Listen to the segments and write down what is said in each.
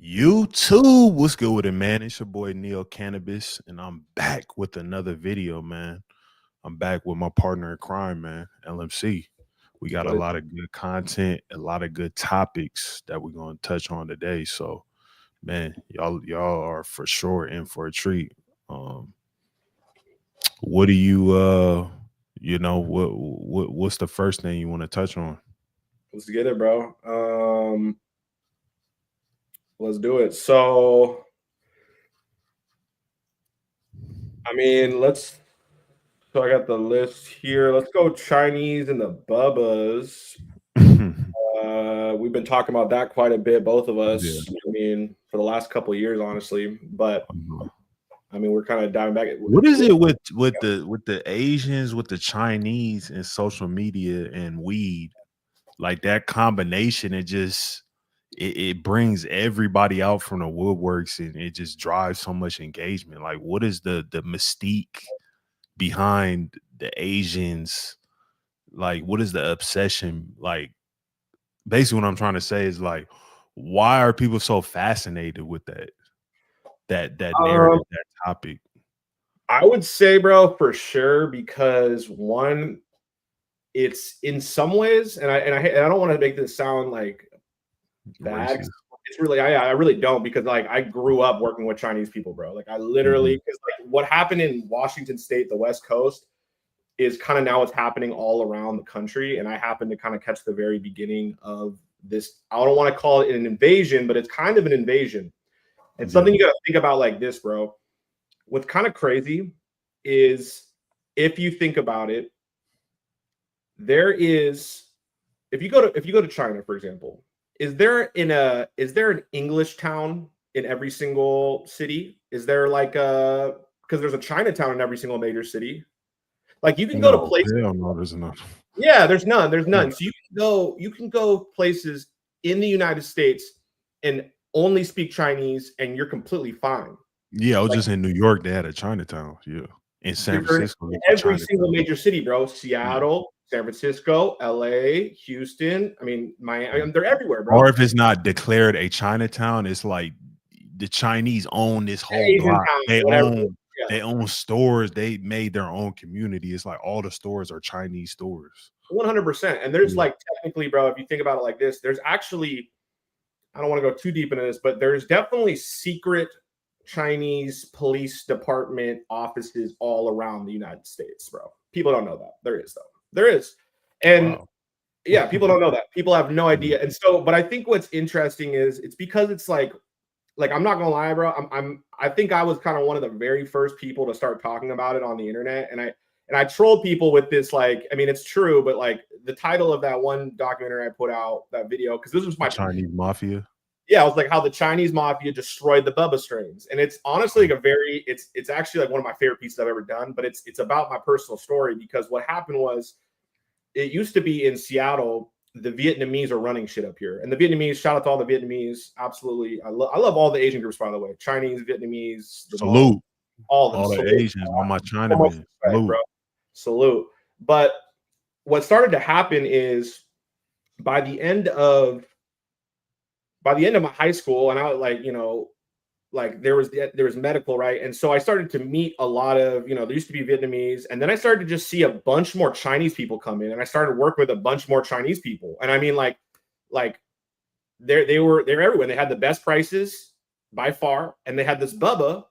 YouTube, what's good with it, man? It's your boy Neo Cannabis, and I'm back with another video, man. I'm back with my partner in crime, man, LMC. We got a lot of good content, a lot of good topics that we're gonna touch on today. So, man, y'all are for sure in for a treat. What do what's the first thing you want to touch on? Let's get it, bro. Let's do it. So, I mean, so I got the list here. Let's go Chinese and the Bubbas. We've been talking about that quite a bit, both of us. Yeah. I mean, for the last couple of years, honestly. But I mean, we're kind of diving back. What is it with the Asians, with the Chinese, and social media and weed? Like that combination, it brings everybody out from the woodworks, and it just drives so much engagement. Like, what is the mystique behind the Asians? Like, what is the obsession? Like, basically, what I'm trying to say is, like, why are people so fascinated with that narrative, that topic? I would say, bro, for sure, because one, it's in some ways, and I don't want to make this sound like bad. Racist. It's really, I really don't, because like I grew up working with Chinese people, bro. Like I literally, because like what happened in Washington State, the West Coast, is kind of now what's happening all around the country. And I happened to kind of catch the very beginning of this. I don't want to call it an invasion, but it's kind of an invasion. And something you got to think about like this, bro. What's kind of crazy is, if you think about it, if you go to China, for example, is there an English town in every single city? Is there because there's a Chinatown in every single major city? Like you can go to places. No, there's none. Yeah, there's none. There's none. So you can go places in the United States and only speak Chinese, and you're completely fine. Yeah, I was just in New York. They had a Chinatown. Yeah, in San Francisco, every single major city, bro. Seattle, San Francisco, LA, Houston. I mean, Miami. They're everywhere, bro. Or if it's not declared a Chinatown, it's like the Chinese own this whole block. They own stores. They made their own community. It's like all the stores are Chinese stores. 100%. And there's like, technically, bro, if you think about it like this, there's actually, I don't want to go too deep into this, but there's definitely secret Chinese police department offices all around the United States, bro. People don't know that. There is, though. There is. And yeah, people don't know that. People have no idea. And so, but I think what's interesting is it's because it's like I'm not gonna lie, bro. I think I was kind of one of the very first people to start talking about it on the internet. And I trolled people with this, like, I mean, it's true, but like the title of that one documentary I put out, that video, because this was my Chinese mafia. Yeah, I was like, how the Chinese mafia destroyed the Bubba strains. And it's honestly like it's actually like one of my favorite pieces I've ever done, but it's about my personal story, because what happened was, it used to be in Seattle, the Vietnamese are running shit up here. And the Vietnamese, shout out to all the Vietnamese. Absolutely. I love all the Asian groups, by the way. Chinese, Vietnamese. Salute. All of them. All the Asians, all my Chinamen. Salute. Bro. Salute. But what started to happen is, by the end of my high school, and I was like, like there was medical, right? And so I started to meet a lot of, there used to be Vietnamese, and then I started to just see a bunch more Chinese people come in, and I started working with a bunch more Chinese people. And I mean, like they were everywhere. They had the best prices by far, and they had this Bubba.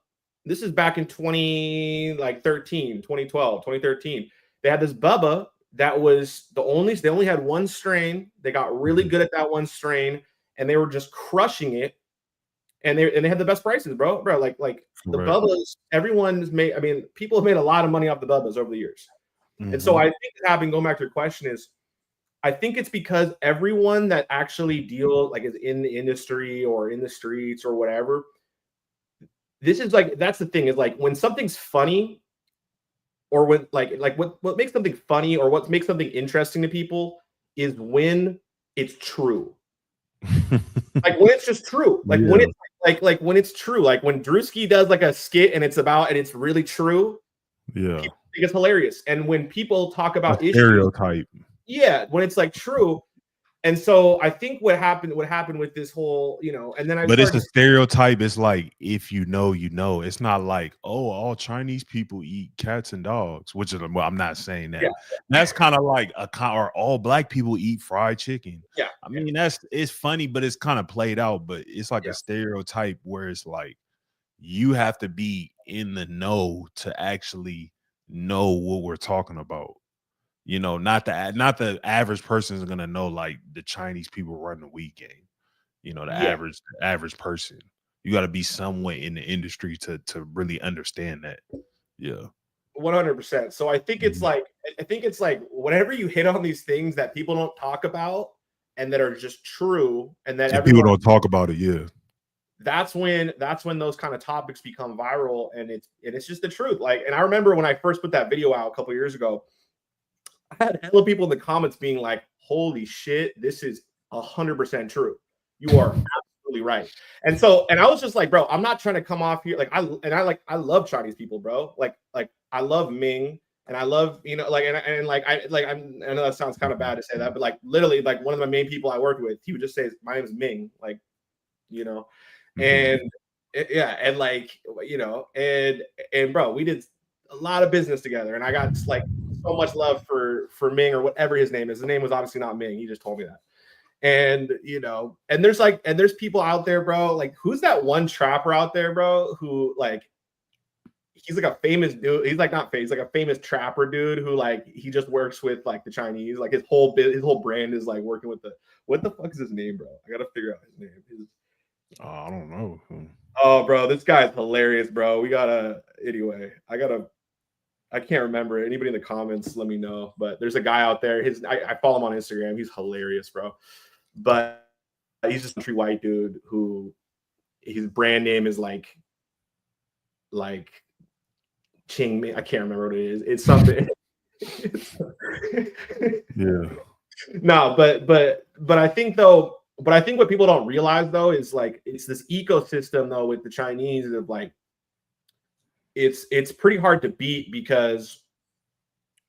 This is back in 2013. They had this Bubba that was they only had one strain. They got really good at that one strain, and they were just crushing it. And they had the best prices, bro. Like the Bubbas, everyone's made. I mean, people have made a lot of money off the Bubbas over the years. And so I think it happened. Going back to your question, is I think it's because everyone that actually is in the industry or in the streets or whatever. This is like, that's the thing, is like when something's funny, or when like what makes something funny or what makes something interesting to people is when it's true. Like when it's just true. Like when it's like when it's true, like when Drewski does like a skit and it's really true. Yeah, people think it's hilarious. And when people talk about stereotype, when it's like true, And so I think what happened with this whole, you know, and then I But it's started a to, stereotype. It's like, if you know, you know. It's not like, oh, all Chinese people eat cats and dogs, which is, well, I'm not saying yeah, that. That's kind of like or all black people eat fried chicken. yeah, I mean, it's funny, but it's kind of played out. But it's like yeah, a stereotype where it's like you have to be in the know to actually know what we're talking about. You know, not the average person is gonna know like the Chinese people run the wheat game. You know, yeah, the average person. You got to be somewhere in the industry to really understand that. Yeah. 100%. So Mhm. I think it's like whenever you hit on these things that people don't talk about and that are just true and that And people everyone, don't talk about it. Yeah. that's when those kind of topics become viral, and it's just the truth. Like, and I remember when I first put that video out a couple years ago, I had hella people in the comments being like, "Holy shit, this is 100% true. You are absolutely right." And so, and I was just like, "Bro, I'm not trying to come off here like I love Chinese people, bro. Like I love Ming, and I love, you know, like, and like I know that sounds kind of Mhm. bad to say that, but like literally, like one of the main people I worked with, he would just say, "My name is Ming," like, you know, Mhm. and yeah, and like, you know, and bro, we did a lot of business together, and I got like so much love for Ming or whatever his name is. His name was obviously not Ming. He just told me that. And you know, and there's people out there, bro. Like, who's that one trapper out there, bro? Who like he's like a famous dude. He's like not famous, like a famous trapper dude who like he just works with like the Chinese. Like his whole brand is like working with the what the fuck is his name, bro? I gotta figure out his name. I don't know. Oh, bro, this guy's hilarious, bro. We gotta anyway. I can't remember. Anybody in the comments, let me know. But there's a guy out there. I follow him on Instagram. He's hilarious, bro. But he's just a country white dude who his brand name is like Ching Me. I can't remember what it is. It's something. Yeah. No, but I think though, but I think what people don't realize though is like it's this ecosystem though with the Chinese of like it's pretty hard to beat because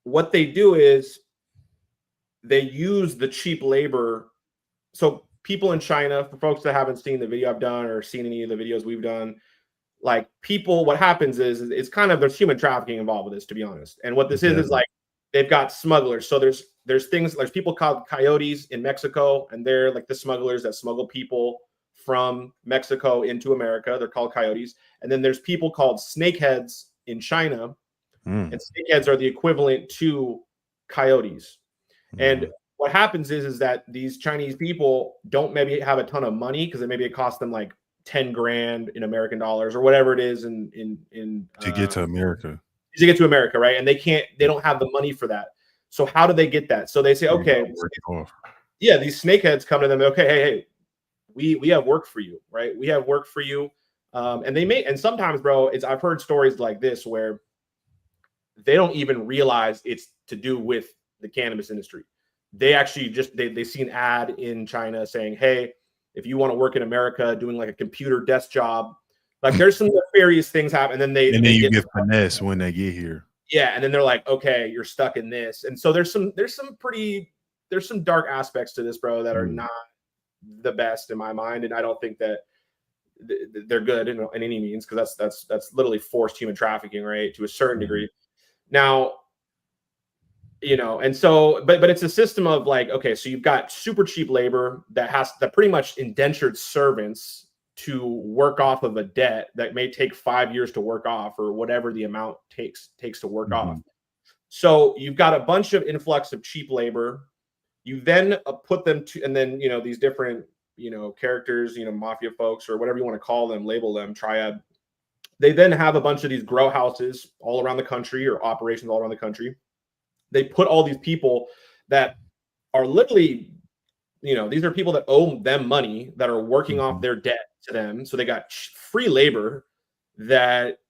what they do is they use the cheap labor. So people in China, for folks that haven't seen the video I've done or seen any of the videos we've done, like people, what happens is it's kind of there's human trafficking involved with this, to be honest. And what this Okay. is like they've got smugglers. So there's people called coyotes in Mexico, and they're like the smugglers that smuggle people from Mexico into America. They're called coyotes. And then there's people called snakeheads in China, Mm. and snakeheads are the equivalent to coyotes. And Mhm. what happens is that these Chinese people don't maybe have a ton of money because maybe it costs them like 10 grand in American dollars or whatever it is To get to America. to get to America, right? And they don't have the money for that. So how do they get that? So they say, You gotta okay, work it off. yeah, these snakeheads come to them. Okay, hey, we have work for you, right? We have work for you. And they may, and sometimes, bro, I've heard stories like this where they don't even realize it's to do with the cannabis industry. They actually just they see an ad in China saying, "Hey, if you want to work in America, doing like a computer desk job, like there's some nefarious things happen." And then And then they you get get finesse when they get here. yeah, and then they're like, "Okay, you're stuck in this." And so there's some dark aspects to this, bro, that are Mm. not the best in my mind, and I don't think that they're good in any means because that's literally forced human trafficking, right, to a certain Mhm. degree. Now, you know, and so but it's a system of like, okay, so you've got super cheap labor that pretty much indentured servants to work off of a debt that may take 5 years to work off or whatever the amount takes to work off. Mhm. So you've got a bunch of influx of cheap labor. You then put them to, and then, you know, these different, you know, characters, you know, mafia folks or whatever you want to call them, label them, triad. They then have a bunch of these grow houses all around the country or operations all around the country. They put all these people that are literally, you know, these are people that owe them money that are working off Mhm. their debt to them. So they got free labor that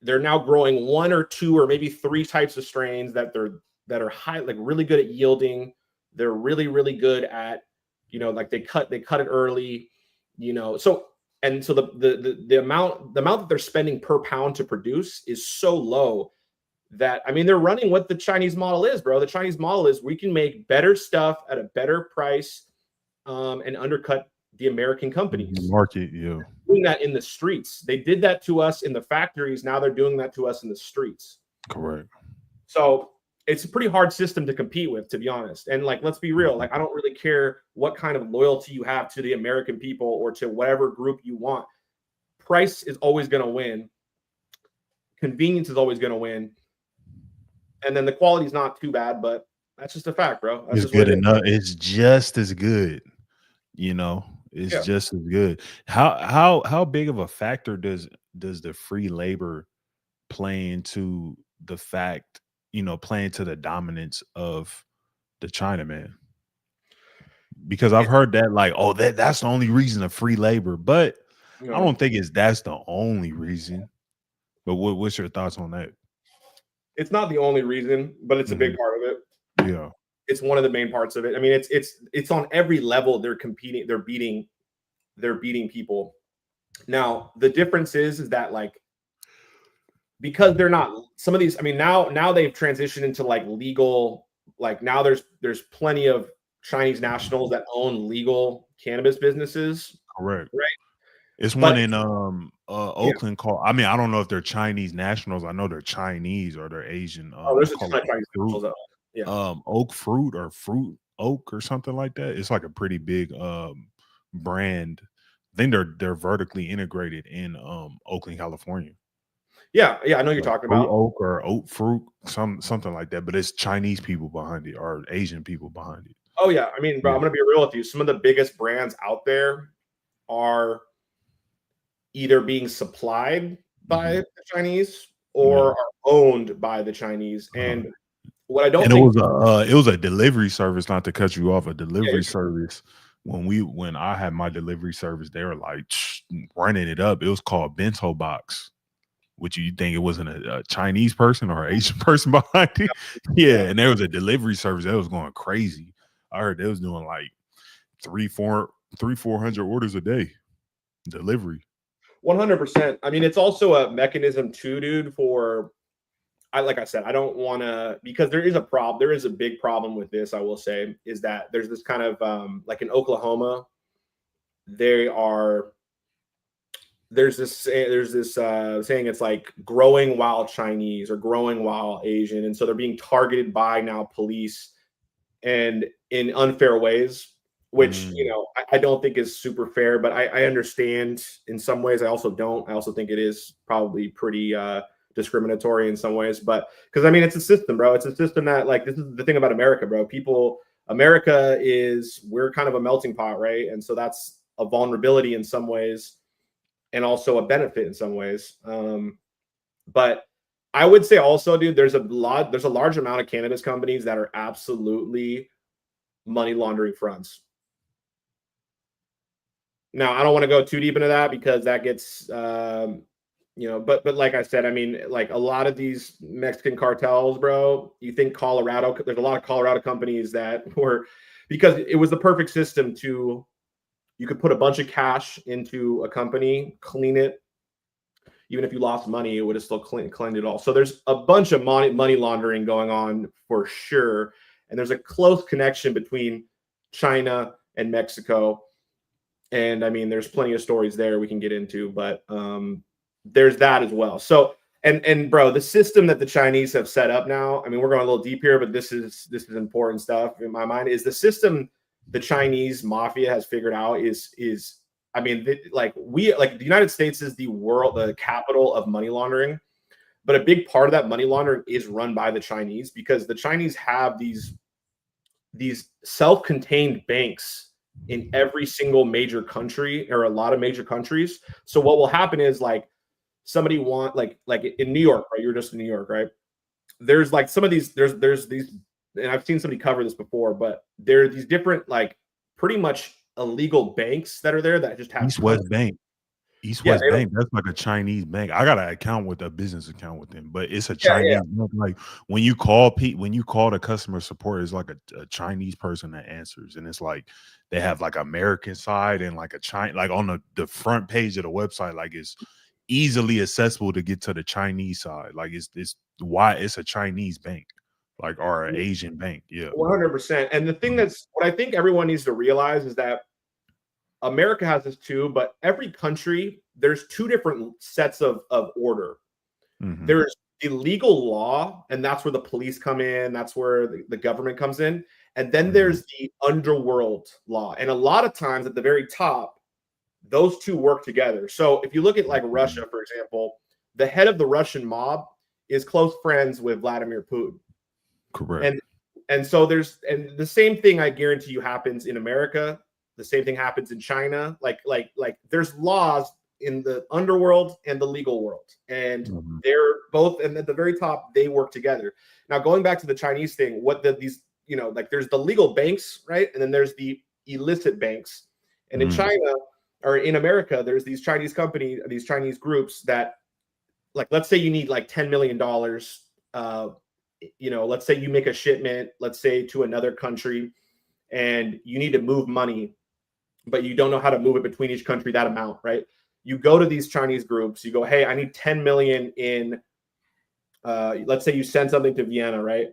they're now growing one or two or maybe three types of strains that are high, like really good at yielding. They're really good at, you know, like they cut it early, you know. So and so the amount that they're spending per pound to produce is so low that I mean they're running what the Chinese model is, bro. The Chinese model is we can make better stuff at a better price and undercut the American companies. Market, yeah. Doing that in the streets. They did that to us in the factories. Now they're doing that to us in the streets. Correct. So it's a pretty hard system to compete with, to be honest. And like, let's be real. Like, I don't really care what kind of loyalty you have to the American people or to whatever group you want. Price is always going to win. Convenience is always going to win. And then the quality is not too bad, but that's just a fact, bro. That's It's just what good enough. It's just as good. You know, it's just as good. How big of a factor does the free labor play into the fact, play into the dominance of the Chinaman? Because I've heard that, like, oh, that's the only reason of free labor, but I don't think that's the only reason. But what's your thoughts on that? It's not the only reason, but it's a big part of it. Yeah. It's one of the main parts of it. I mean, it's on every level. They're competing, they're beating people. Now, the difference is that, like, because they're not, some of these, I mean, now they've transitioned into like legal, like now there's plenty of Chinese nationals that own legal cannabis businesses. Correct. Right. It's one in Oakland called, I mean, I don't know if they're Chinese nationals. I know they're Chinese or they're Asian. There's a ton of Chinese nationals. Oak Fruit or Fruit Oak or something like that. It's like a pretty big brand. I think they're vertically integrated in Oakland, California. Yeah, I know you're talking about Oak or Oat Fruit, something like that. But it's Chinese people behind it or Asian people behind it. Oh yeah, I mean, bro, I'm gonna be real with you. Some of the biggest brands out there are either being supplied by the Chinese or are owned by the Chinese. And what I don't think it was a delivery service, not to cut you off, a delivery service. When I had my delivery service, they were like running it up. It was called Bento Box. Which you think it wasn't a Chinese person or an Asian person behind it? Yeah, and there was a delivery service that was going crazy. I heard they was doing like 400 orders a day delivery. 100%. I mean, it's also a mechanism too, dude, for like I said, I don't want to, because there is a big problem with this, I will say, is that there's this kind of like in Oklahoma, there's this saying, it's like growing while Chinese or growing while Asian. And so they're being targeted by now police and in unfair ways, which, I don't think is super fair, but I understand in some ways. I also don't. I also think it is probably pretty discriminatory in some ways, but because I mean, it's a system, bro. It's a system that, like, this is the thing about America, bro. We're kind of a melting pot, right? And so that's a vulnerability in some ways and also a benefit in some ways. But I would say also, dude, there's a large amount of cannabis companies that are absolutely money laundering fronts. Now, I don't want to go too deep into that because that gets, but like I said, I mean, like a lot of these Mexican cartels, bro, you think Colorado, there's a lot of Colorado companies that were, because it was the perfect system you could put a bunch of cash into a company, clean it. Even if you lost money, it would have still cleaned it all. So there's a bunch of money laundering going on for sure. And there's a close connection between China and Mexico. And I mean, there's plenty of stories there we can get into, but there's that as well. So, and bro, the system that the Chinese have set up now, I mean, we're going a little deep here, but this is important stuff in my mind, is the system the Chinese mafia has figured out is I mean, the United States is the capital of money laundering, but a big part of that money laundering is run by the Chinese, because the Chinese have these self-contained banks in every single major country, or a lot of major countries. So what will happen is, like, somebody like in New York, right? You're just in New York, right? There's like some of these, there's these, and I've seen somebody cover this before, but there are these different, like, pretty much illegal banks that are there that just have East West Bank. That's like a Chinese bank. I got a business account with them, but it's a Chinese bank. Like when you call the customer support, it's like a Chinese person that answers, and it's like they have like American side and like a China, like on the front page of the website, like it's easily accessible to get to the Chinese side. Like it's why it's a Chinese bank. like or an Asian bank. Yeah. 100%. And the thing that's what I think everyone needs to realize is that America has this too, but every country, there's two different sets of order. Mm-hmm. There's the legal law, and that's where the police come in, that's where the government comes in. And then there's the underworld law. And a lot of times at the very top, those two work together. So if you look at like Russia, for example, the head of the Russian mob is close friends with Vladimir Putin. Correct. And so there's and the same thing I guarantee you happens in America. The same thing happens in China. Like there's laws in the underworld and the legal world, and they're both. And at the very top, they work together. Now, going back to the Chinese thing, these like there's the legal banks, right, and then there's the illicit banks. And in China or in America, there's these Chinese companies, these Chinese groups that, like, let's say you need like $10 million. Let's say you make a shipment, let's say to another country, and you need to move money, but you don't know how to move it between each country, that amount, right? You go to these Chinese groups, you go, hey, I need 10 million in, let's say you send something to Vienna, right?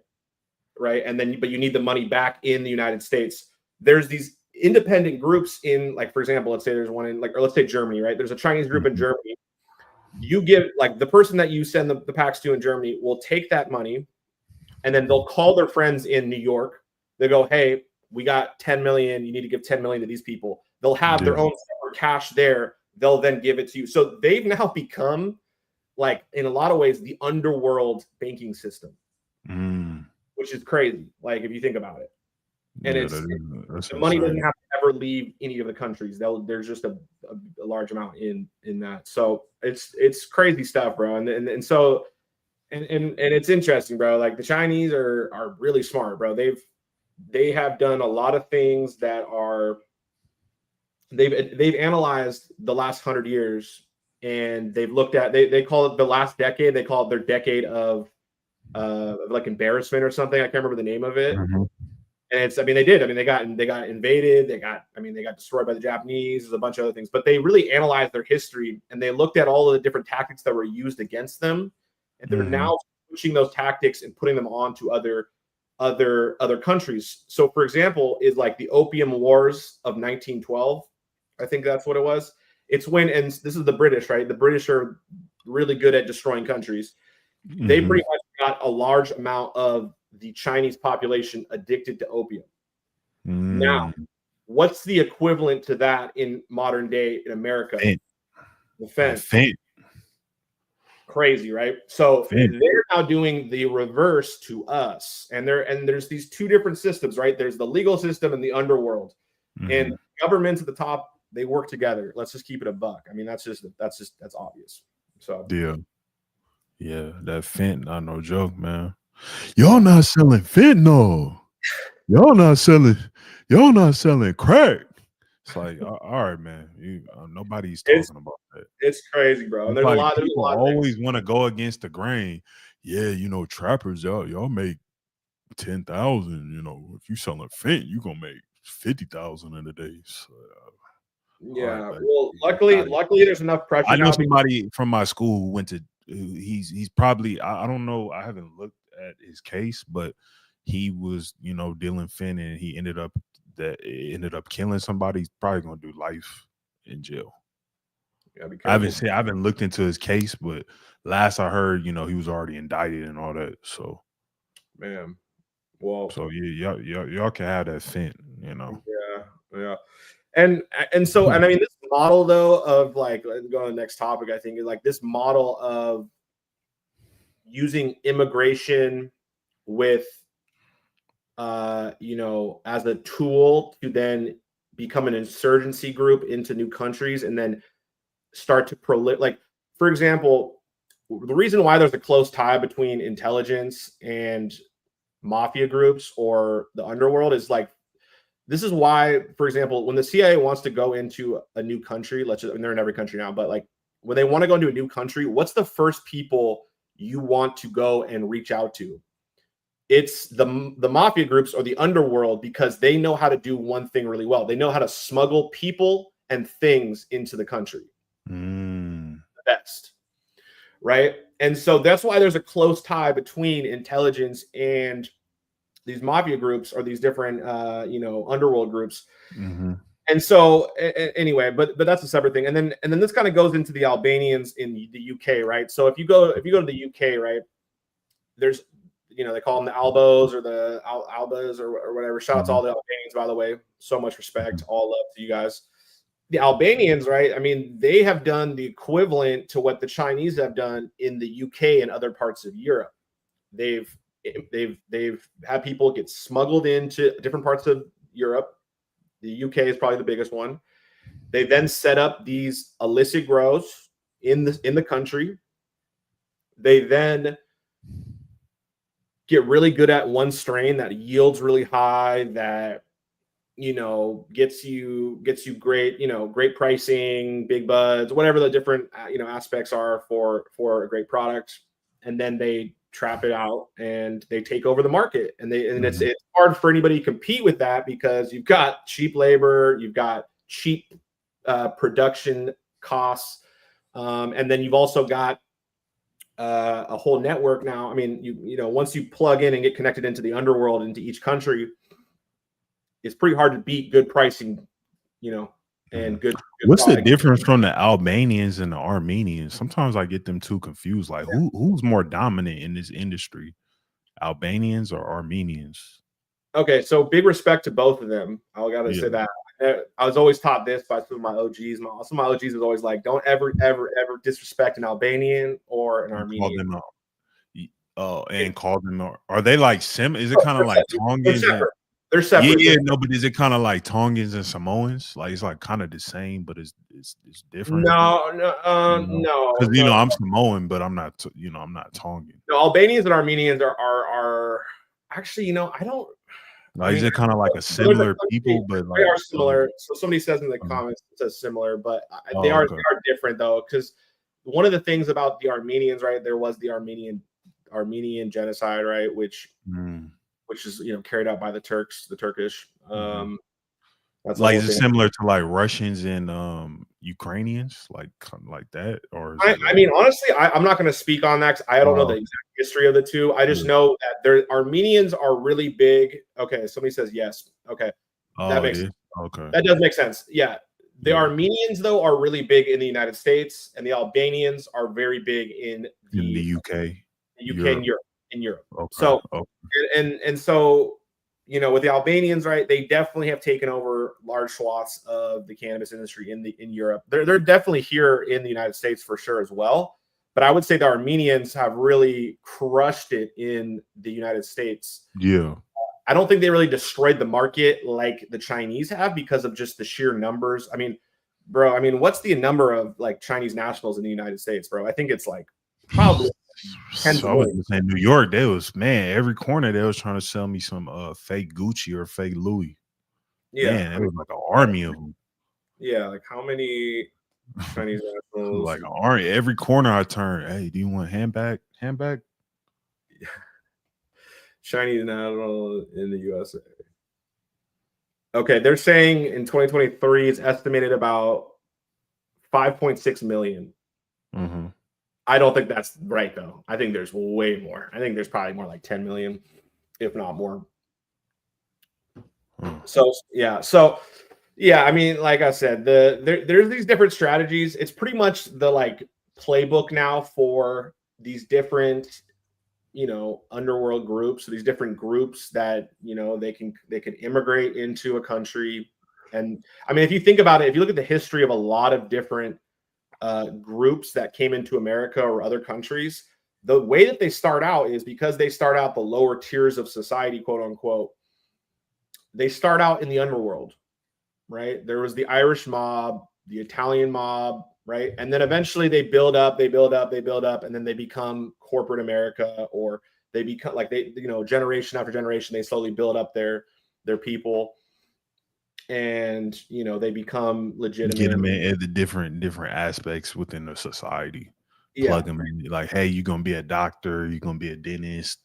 And then, but you need the money back in the United States. There's these independent groups in, like, for example, let's say there's one in, like, or let's say Germany, right? There's a Chinese group in Germany. You give, like, the person that you send the packs to in Germany will take that money, and then they'll call their friends in New York. They go, hey, we got 10 million. You need to give 10 million to these people. They'll have their own cash there. They'll then give it to you. So they've now become, like, in a lot of ways, the underworld banking system, which is crazy. Like, if you think about it. And the money doesn't have to ever leave any of the countries. There's just a large amount in that. So it's crazy stuff, bro. And so it's interesting, bro. Like, the Chinese are really smart, bro. They have done a lot of things that are they've analyzed the last 100 years, and they've looked at they call it the last decade. They call it their decade of like embarrassment or something. I can't remember the name of it. And they got invaded. They got destroyed by the Japanese. There's a bunch of other things, but they really analyzed their history, and they looked at all of the different tactics that were used against them. And they're now switching those tactics and putting them on to other countries. So, for example, is like the Opium Wars of 1912. I think that's what it was. It's when, and this is the British, right? The British are really good at destroying countries. They pretty much got a large amount of the Chinese population addicted to opium. Now, what's the equivalent to that in modern day in America? The fentanyl. Crazy, right? So they're now doing the reverse to us, and there's these two different systems, right? There's the legal system and the underworld, and governments at the top, they work together. Let's just keep it a buck. I mean, that's obvious. So yeah, that fentanyl, no joke, man. Y'all not selling fentanyl. Y'all not selling crack. It's like, all right, man. Nobody's talking about that. It's crazy, bro. And there's a lot. People always want to go against the grain. Yeah, trappers, y'all make 10,000. If you selling fent, you gonna make 50,000 in a day. So, yeah. Right, well, luckily, there's enough pressure. I know somebody from my school who went to. He's probably. I don't know. I haven't looked at his case, but he was, dealing fent, and he ended up killing somebody. He's probably gonna do life in jail. I haven't looked into his case, but last I heard, he was already indicted and all that. So, man, well, so yeah, y'all can have that fent, Yeah. And so, and I mean, this model though of, like, let's go on the next topic, I think, is like this model of using immigration with as a tool to then become an insurgency group into new countries and then start to proliferate. Like, for example, the reason why there's a close tie between intelligence and mafia groups or the underworld is, like, this is why, for example, when the CIA wants to go into a new country, they're in every country now, but, like, when they want to go into a new country, what's the first people you want to go and reach out to? It's the mafia groups or the underworld, because they know how to do one thing really well. They know how to smuggle people and things into the country. The best, right? And so that's why there's a close tie between intelligence and mafia groups or these different underworld groups. Mm-hmm. And so anyway, but that's a separate thing. And then this kind of goes into the Albanians in the UK, right? So if you go to the UK, right, there's they call them the Albos or the Albas or whatever. Shout out to all the Albanians, by the way. So much respect, all love to you guys. The Albanians, right? I mean, they have done the equivalent to what the Chinese have done in the UK and other parts of Europe. They've had people get smuggled into different parts of Europe. The UK is probably the biggest one. They then set up these illicit grows in the country. They then get really good at one strain that yields really high, that gets you great, great pricing, big buds, whatever the different aspects are for a great product. And then they trap it out and they take over the market. And it's hard for anybody to compete with that because you've got cheap labor, you've got cheap production costs, and then you've also got a whole network now. I mean, once you plug in and get connected into the underworld, into each country, it's pretty hard to beat good pricing, and good What's product. the difference from the Albanians and the Armenians? Sometimes I get them too confused. Like, who's more dominant in this industry, Albanians or Armenians? Okay, so big respect to both of them. I gotta say that. I was always taught this by some of my OGs. Some of my OGs was always like, don't ever disrespect an Albanian or an Armenian. Call them. Are they like Is it kind of like Tongans? They're separate. Yeah, no, but is it kind of like Tongans and Samoans? Like it's like kind of the same, but it's different. No. Because I'm Samoan, but I'm not. I'm not Tongan. No, Albanians and Armenians are actually. I don't. Like, is it kind of like a similar people, but they are similar? So somebody says in the comments it says similar, but they are different though. Because one of the things about the Armenians, right? There was the Armenian genocide, right? Which is carried out by the Turks, the Turkish. That's like, is it similar to like Russians and Ukrainians, like that? Or I mean, honestly, I'm not going to speak on that because I don't know the exact history of the two. I just know that Armenians are really big. Okay, somebody says yes. Okay, that makes sense. Okay, that does make sense. Yeah, the Armenians though are really big in the United States, and the Albanians are very big in the UK, and Europe. Okay. So and so. With the Albanians, right? They definitely have taken over large swaths of the cannabis industry in Europe. They're definitely here in the United States for sure as well. But I would say the Armenians have really crushed it in the United States. Yeah. I don't think they really destroyed the market like the Chinese have because of just the sheer numbers. I mean, bro, what's the number of like Chinese nationals in the United States, bro? I think it's like probably. So I was in New York. They was every corner they was trying to sell me some fake Gucci or fake Louis. Yeah, it was like an army of them. Yeah, like how many Chinese nationals? Like an army. Every corner I turn. Hey, do you want handbag? Chinese national in the USA. Okay, they're saying in 2023 it's estimated about 5.6 million. Mm-hmm. I don't think that's right, though. I think there's way more. I think there's probably more like 10 million, if not more. So, I mean, like I said, there's these different strategies. It's pretty much the like playbook now for these different, underworld groups. So these different groups that, they can immigrate into a country. And I mean, if you think about it, if you look at the history of a lot of different groups that came into America or other countries, the way that they start out is because they start out the lower tiers of society, quote unquote. They start out in the underworld, right? There was the Irish mob, the Italian mob, right? And then eventually they build up, and then they become corporate America, or they become like generation after generation, they slowly build up their people. And they become legitimate. Get them in the different aspects within the society. Plug them in. Like, hey, you're gonna be a doctor. You're gonna be a dentist.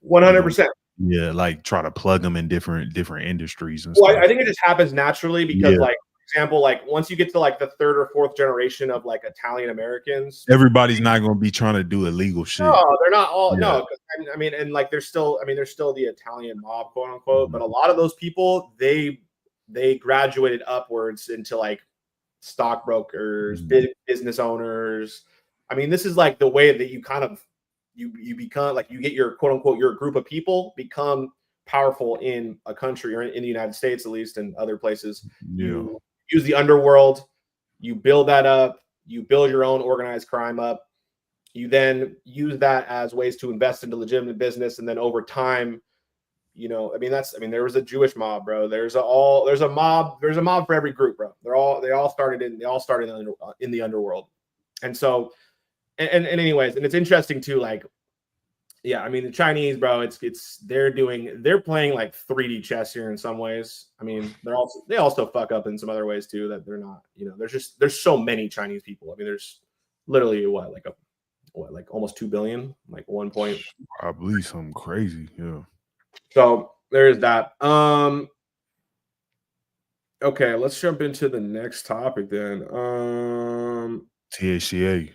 100%. Yeah, like try to plug them in different industries. And stuff. I think it just happens naturally because like example, like once you get to like the third or fourth generation of like Italian Americans, everybody's not going to be trying to do illegal shit. no, they're not all. Yeah. No, I mean, and like there's still the Italian mob, quote unquote. But a lot of those people, they graduated upwards into like stockbrokers, business owners. I mean, this is like the way that you kind of you become like you get your quote unquote your group of people become powerful in a country or in the United States, at least, and other places. Yeah. You use the underworld, you build that up, you build your own organized crime up. You then use that as ways to invest into legitimate business, and then over time, you know, I mean, there was a Jewish mob, bro. There's a mob for every group, bro. They all started in the underworld, and so, and anyways, and it's interesting too, like, yeah, I mean, the Chinese, bro, they're playing like 3D chess here in some ways. I mean, they also fuck up in some other ways too that they're not, you know, there's so many Chinese people. I mean, there's literally like almost 2 billion, like 1 point. I believe something crazy. Yeah. So there's that. Okay, let's jump into the next topic then. THCA.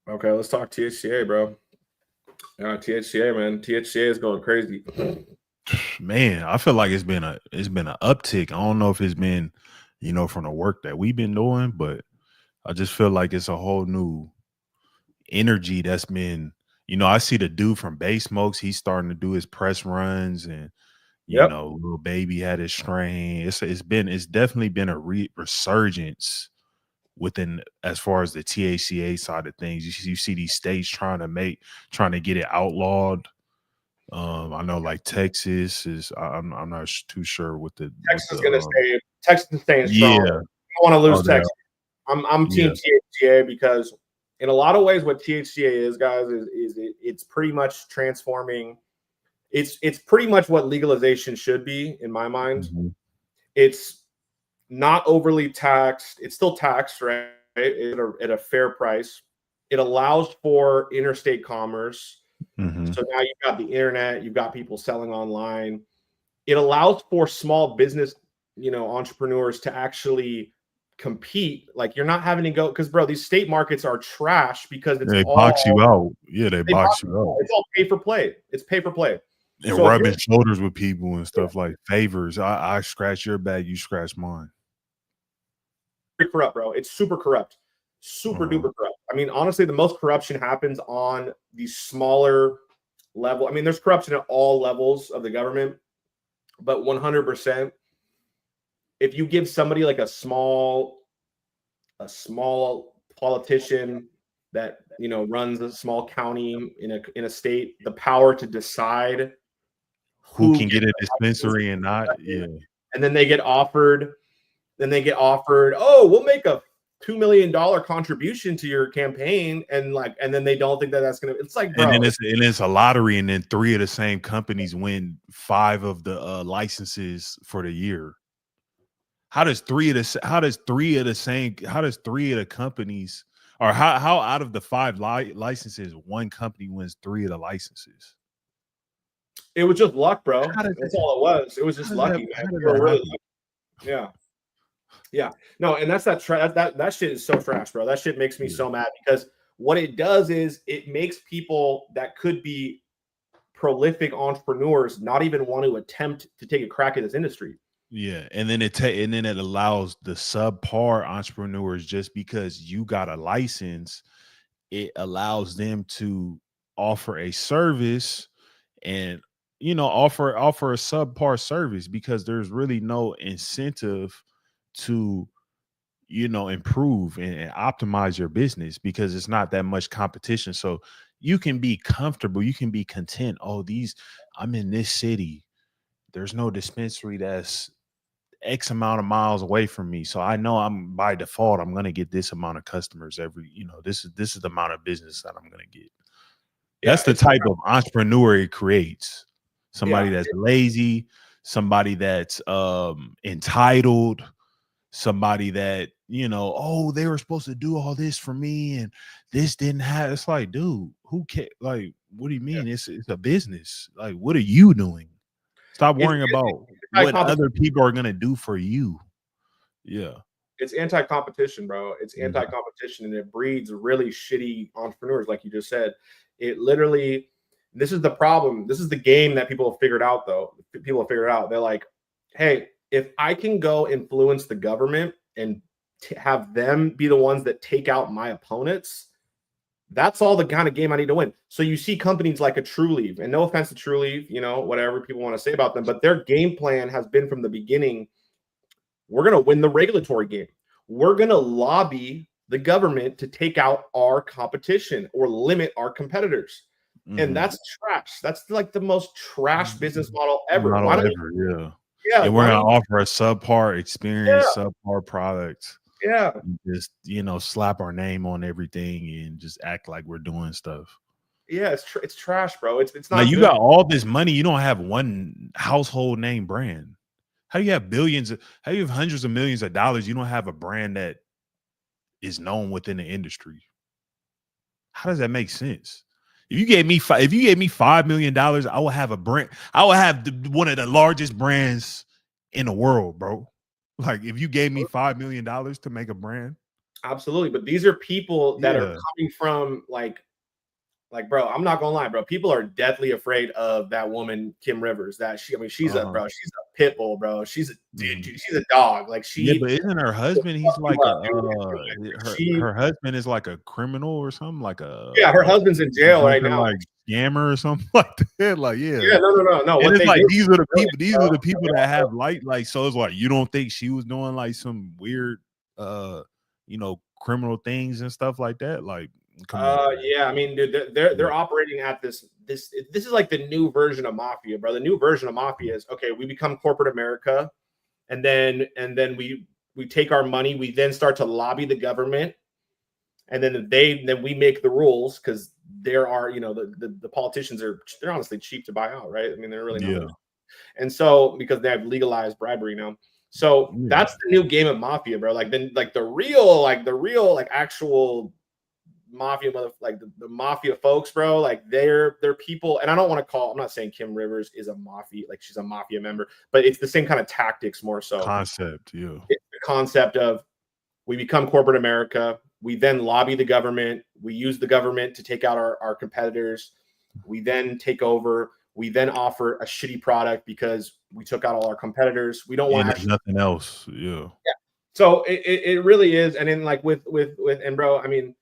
Okay, let's talk THCA, bro. THCA, man. THCA is going crazy. Man, I feel like it's been an uptick. I don't know if it's been, you know, from the work that we've been doing, but I just feel like it's a whole new energy that's been, you know, I see the dude from Bay Smokes, he's starting to do his press runs, and you know, Lil Baby had his strain. It's definitely been a resurgence within as far as the THCA side of things. You see these states trying to get it outlawed. I know like Texas is. I'm not too sure what the Texas is going to stay. Texas is staying strong. Yeah, I don't want to lose Texas. I'm team THCA because in a lot of ways, what THCA is, guys, is it's pretty much transforming. It's pretty much what legalization should be in my mind. Mm-hmm. It's not overly taxed. It's still taxed, right? At a fair price. It allows for interstate commerce. Mm-hmm. So now you've got the internet, you've got people selling online. It allows for small business, you know, entrepreneurs to actually compete. Like you're not having to go because, bro, these state markets are trash because they box you out. Yeah, they box you out. It's all pay for play. It's pay for play. And so rubbing shoulders with people and stuff like favors. I scratch your back, you scratch mine. Corrupt, bro. It's super corrupt. Super duper corrupt. I mean, honestly, the most corruption happens on the smaller level. I mean, there's corruption at all levels of the government, but 100%, if you give somebody like a small politician that, you know, runs a small county in a state the power to decide who can get a dispensary and not, and then they get offered, oh, we'll make a $2 million contribution to your campaign, and then they don't think that's gonna. It's like, bro, and then it's a lottery, and then 3 of the same companies win 5 of the licenses for the year. How does 3 of the companies, or how out of the 5 licenses, 1 company wins 3 of the licenses? It was just luck, bro. That's all it was. It was just lucky. Yeah. Yeah, no, and that's that shit is so trash, bro. That shit makes me so mad because what it does is it makes people that could be prolific entrepreneurs not even want to attempt to take a crack at this industry. Yeah, and then it allows the subpar entrepreneurs, just because you got a license, it allows them to offer a service and, you know, offer a subpar service because there's really no incentive to, you know, improve and optimize your business because it's not that much competition. So you can be comfortable, you can be content. Oh, I'm in this city, there's no dispensary that's X amount of miles away from me, so I know I'm by default I'm gonna get this amount of customers every, you know, this is the amount of business that I'm gonna get. That's the type of entrepreneur it creates. Somebody that's lazy, somebody that's entitled, somebody that, you know, oh, they were supposed to do all this for me and this didn't have. It's like, dude, who cares? Like, what do you mean? It's a business. Like, what are you doing? Stop worrying about what other people are gonna do for you. Yeah. It's anti-competition, bro. It's Mhm. anti-competition, and it breeds really shitty entrepreneurs, like you just said. It literally, this is the problem. This is the game that people have figured out, though. People have figured out. They're like, hey, if I can go influence the government and have them be the ones that take out my opponents, that's all the kind of game I need to win. So you see companies like a Trulieve, and no offense to Trulieve, you know, whatever people want to say about them, but their game plan has been from the beginning, we're going to win the regulatory game. We're going to lobby the government to take out our competition or limit our competitors. And Mhm. that's trash. That's like the most trash business model ever. Why Model don't you, ever, yeah. yeah, And we're why don't gonna you, offer a subpar experience, yeah, subpar product, yeah, and just, you know, slap our name on everything and just act like we're doing stuff. yeah, it's trash, bro. It's Like, not you good. got all this money, you don't have one household name brand. How do you have how do you have hundreds of millions of dollars, you don't have a brand that is known within the industry? How does that make sense? If you gave me $5 million, I would have a brand. I would have one of the largest brands in the world, bro. Like, if you gave me $5 million to make a brand, Absolutely. But these are people that are yeah, coming from like, bro, I'm not gonna lie, bro. People are deathly afraid of that woman, Kim Rivers. That she, I mean, she's a uh-huh. bro. She's a pit bull, bro. She's a dude. Mhm. She's a dog. Like Yeah, she but isn't her will husband? fuck He's you like up, dude. She, her husband is like a criminal or something, like yeah, her husband's in a jail bunch right of now. like scammer or something like that. Like, yeah. Yeah, no. And What it's they like, did, these are the brilliant, people. These bro. are the people that have like. So it's like, you don't think she was doing like some weird, uh, criminal things and stuff like that? Like, come on, man. Yeah, I mean, dude, they're Yeah. they're operating at this is like the new version of mafia, bro. The new version of mafia is okay. We become corporate America, and then we take our money. We then start to lobby the government, and then we make the rules because there are, you know, the politicians they're honestly cheap to buy out, right? I mean, they're really not. Yeah. And so because they have legalized bribery now. So Yeah. that's the new game of mafia, bro. Like then like the real like actual mafia like the mafia folks, bro. Like they're people, and I don't want to call, I'm not saying Kim Rivers is a mafia, like she's a mafia member, but it's the same kind of tactics more so. Concept. Yeah. It's the concept of we become corporate America. We then lobby the government. We use the government to take out our competitors. We then take over. We then offer a shitty product because we took out all our competitors. We don't want And to there's actually. nothing else. Yeah. Yeah. So it really is. And then like with and bro, I mean,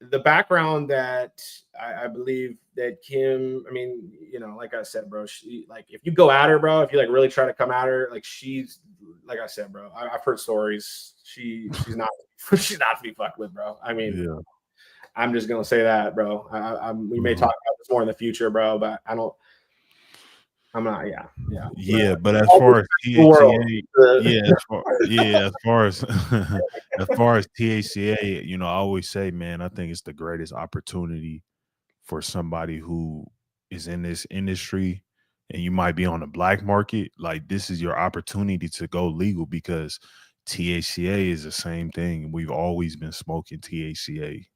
the background that I believe that Kim, I mean, you know, like I said, bro, she like if you go at her, bro, if you like really try to come at her, like she's like I said, bro, I've heard stories. She's not she's not to be fucked with, bro. I mean, Yeah. I'm just gonna say that, bro. We may talk Mhm. about this more in the future, bro, but I don't. I'm not. Yeah. Yeah, but as All far as the world. THCA, as far as as far as THCA, I always say, man, I think it's the greatest opportunity for somebody who is in this industry and you might be on the black market. Like, this is your opportunity to go legal because THCA is the same thing. We've always been smoking THCA.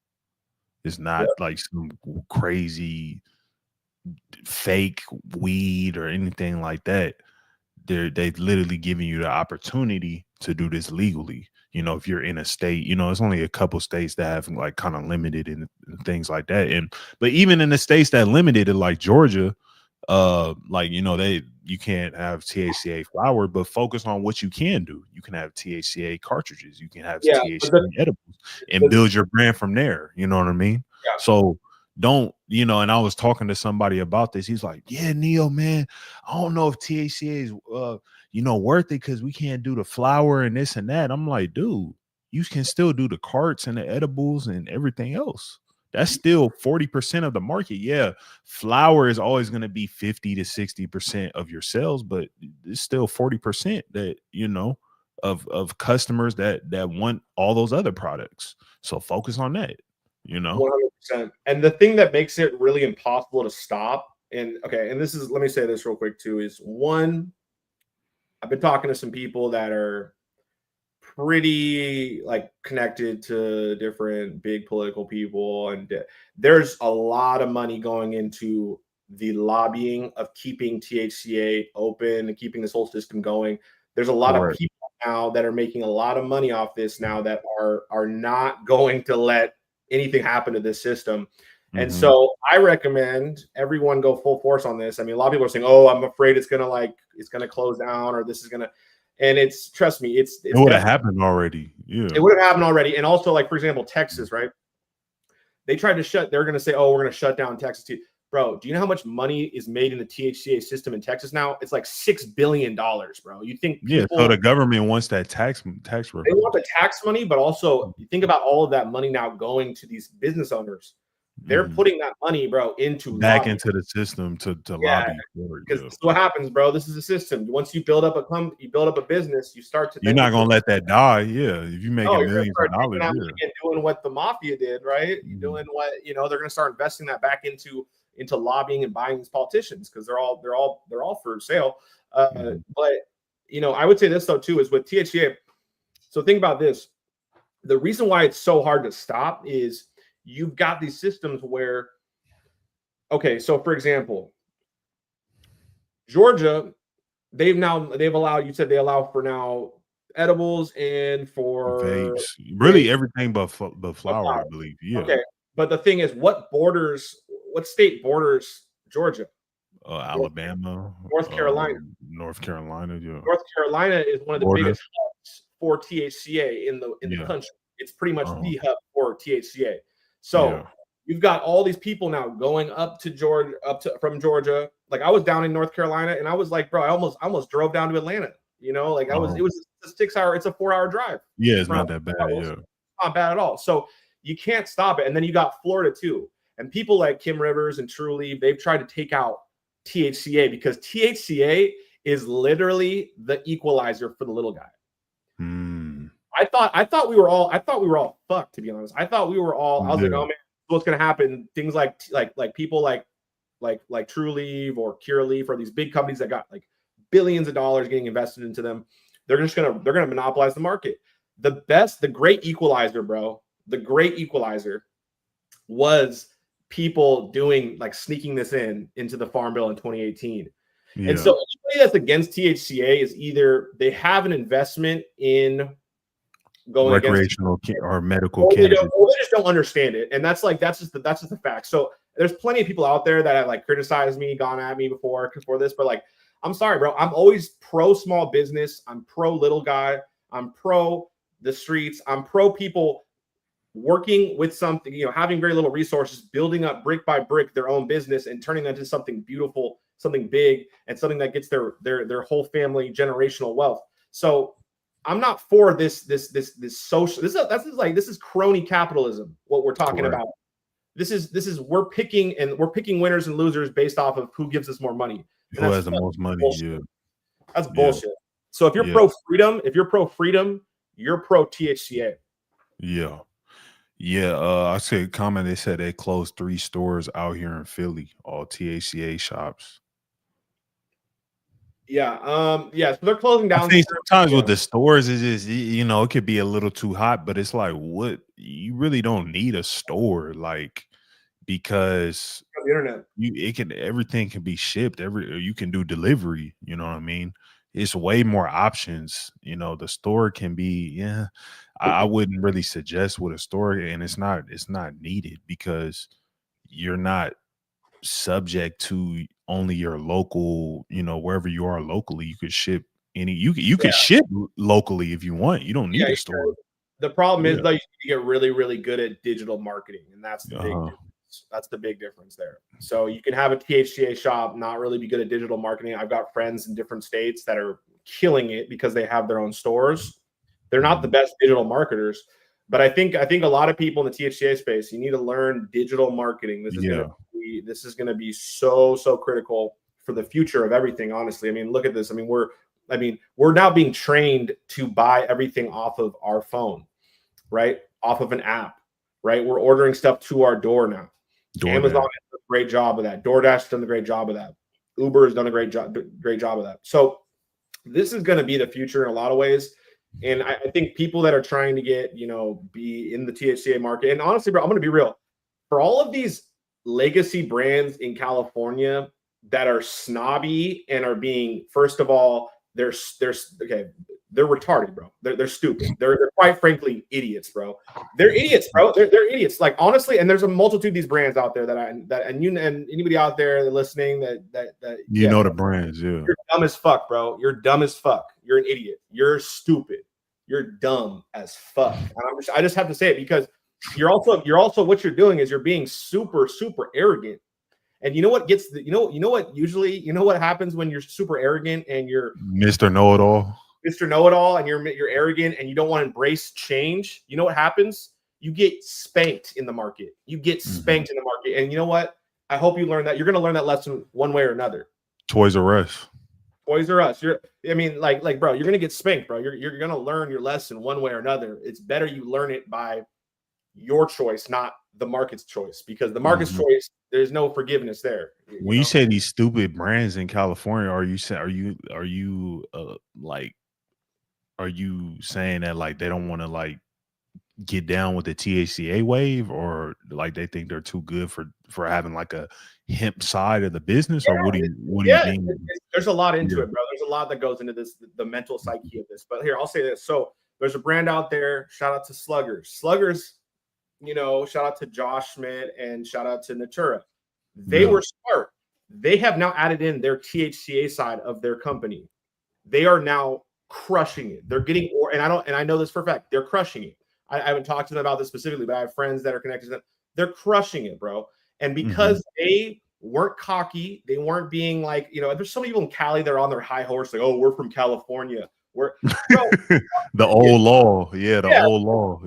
It's Yeah. not like some crazy fake weed or anything like that. They've literally giving you the opportunity to do this legally. If you're in a state, it's only a couple states that have like kind of limited and things like that. But even in the states that limited it, like Georgia, you can't have THCA flower, but focus on what you can do. You can have THCA cartridges, you can have Yeah. But THCA edibles, and build your brand from there. You know what I mean? yeah. So don't, and I was talking to somebody about this. He's like, yeah, Neo, man, I don't know if THCA is worth it because we can't do the flower and this and that. I'm like, dude, you can still do the carts and the edibles and everything else. That's still 40% of the market. Yeah, flower is always going to be 50 to 60% of your sales, but it's still 40% that, of customers that want all those other products. So focus on that, 100%. And the thing that makes it really impossible to stop, and okay, and this is, let me say this real quick too, is one, I've been talking to some people that are pretty like connected to different big political people, and there's a lot of money going into the lobbying of keeping THCA open and keeping this whole system going. There's a lot of Correct. people now that are making a lot of money off this now that are not going to let anything happen to this system. And so I recommend everyone go full force on this. I mean, a lot of people are saying, "Oh, I'm afraid it's gonna close down, or this is gonna," and it's, trust me, it's it would have happened already. Yeah, it would have happened already. And also, like, for example, Texas, right? They tried to they're gonna say, "Oh, we're gonna shut down Texas too." Bro, do you know how much money is made in the THCA system in Texas now? It's like $6 billion, bro. You think people, so the government wants that tax they revenue. want the tax money, but also you think about all of that money now going to these business owners. They're putting that money, bro, into back lobbying. into the system to Yeah, lobby for it. because this is what happens, bro. This is a system. Once you build up you build up a business, you start to You're not gonna let that die. Yeah, if you're making you're gonna millions of start taking dollars, that money and doing what the mafia did, right? You're doing what, they're gonna start investing that back into lobbying and buying these politicians, because they're all for sale. But I would say this though too is with THCA. So think about this. The reason why it's so hard to stop is you've got these systems where, okay, so for example, Georgia, they've allowed, you said they allow for now edibles and for vapes, really everything but flower, I believe. Yeah. Okay, but the thing is, what state borders Georgia? Alabama, North Carolina. North Carolina. Yeah. North Carolina is one of the Florida. biggest hubs for THCA in the country. It's pretty much the hub for THCA. So you've got all these people now going up to Georgia, from Georgia. Like, I was down in North Carolina, and I was like, bro, I almost drove down to Atlanta. It was a 6-hour, it's a 4-hour drive. Yeah, it's not that bad. Yeah, not bad at all. So you can't stop it. And then you got Florida too. And people like Kim Rivers and Trulieve, they've tried to take out THCA because THCA is literally the equalizer for the little guy. I thought we were all fucked, to be honest. I thought we were all, I was like, oh man, what's gonna happen? Things like people like Trulieve or Curaleaf, or these big companies that got like billions of dollars getting invested into them, they're gonna monopolize the market. The great equalizer, bro, the great equalizer was people doing, like, sneaking this into the Farm Bill in 2018. And so anybody that's against THCA is either they have an investment in going recreational or medical or cannabis, or they just don't understand it. And that's just the fact. So there's plenty of people out there that have like criticized me, gone at me before this, but like, I'm sorry, bro. I'm always pro small business. I'm pro little guy. I'm pro the streets. I'm pro people working with something, having very little resources, building up brick by brick their own business and turning that into something beautiful, something big, and something that gets their whole family generational wealth. So I'm not for this social. This is crony capitalism. What we're talking about. This is we're picking winners and losers based off of who gives us more money. Who has the most money? Bullshit. That's bullshit. So if you're pro freedom, you're pro THCA. Yeah. I said a comment. They said they closed 3 stores out here in Philly, all THCA shops. So they're closing down. I think sometimes with the stores, it's just, it could be a little too hot, but it's like, what? You really don't need a store, like, because the internet, everything can be shipped. You can do delivery. You know what I mean? It's way more options. The store can be, I wouldn't really suggest with a store, and it's not needed because you're not subject to only your local, wherever you are locally. You could ship you could ship locally if you want. You don't need a store. The problem is though, you get really, really good at digital marketing, and that's the big difference. That's the big difference there. So you can have a THCA shop, not really be good at digital marketing. I've got friends in different states that are killing it because they have their own stores. They're not the best digital marketers, but I think a lot of people in the THCA space, you need to learn digital marketing. This is going to be so critical for the future of everything. Honestly, I mean, look at this. I mean, we're now being trained to buy everything off of our phone, right? Off of an app, right? We're ordering stuff to our door now. Amazon has done a great job of that. DoorDash has done a great job of that. Uber has done a great job of that. So this is going to be the future in a lot of ways. And I think people that are trying to get, be in the THCA market, and honestly, bro, I'm going to be real. For all of these legacy brands in California that are snobby and are being, first of all, they're okay. they're retarded, bro. They're stupid. They're quite frankly idiots, bro. They're idiots, bro. They're idiots. Like honestly, and there's a multitude of these brands out there and you and anybody out there listening that you know the brands, yeah. You're dumb as fuck, bro. You're dumb as fuck. You're an idiot. You're stupid. You're dumb as fuck. And I just have to say it because you're also what you're doing is you're being super arrogant. And you know what gets the, you know what happens when you're super arrogant and you're Mr. Know-it-all. Mr. Know-it-all and you're arrogant and you don't want to embrace change. You know what happens? You get spanked in the market. You get spanked in the market. And you know what? I hope you learn that. You're going to learn that lesson one way or another. Toys R Us. Toys R Us. Bro, you're going to get spanked, bro. You're going to learn your lesson one way or another. It's better you learn it by your choice, not the market's choice, because the market's choice, there's no forgiveness there. When you say these stupid brands in California, are you saying that like they don't want to like get down with the THCA wave, or like they think they're too good for having like a hemp side of the business, or what do you mean? There's a lot into it, bro. There's a lot that goes into this, the mental psyche of this. But here, I'll say this. So there's a brand out there. Shout out to Sluggers. Shout out to Josh Schmidt and shout out to Natura. They were smart. They have now added in their THCA side of their company. They are now crushing it. They're getting, and I know this for a fact. They're crushing it. I haven't talked to them about this specifically, but I have friends that are connected to them. They're crushing it, bro. And because they weren't cocky, they weren't being like, there's some people in Cali that are on their high horse, like, oh, we're from California. We're the old law, old law,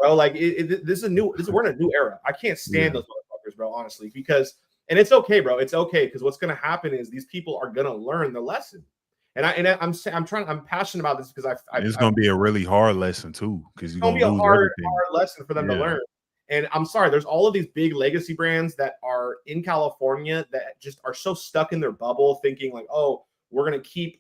bro. Like this is we're in a new era. I can't stand those motherfuckers, bro. Honestly, and it's okay, bro. It's okay because what's gonna happen is these people are gonna learn the lesson. And I'm passionate about this because it's gonna be a really hard lesson too, because it's gonna be a hard lesson for them to learn. And I'm sorry, there's all of these big legacy brands that are in California that just are so stuck in their bubble, thinking like, oh, we're gonna keep.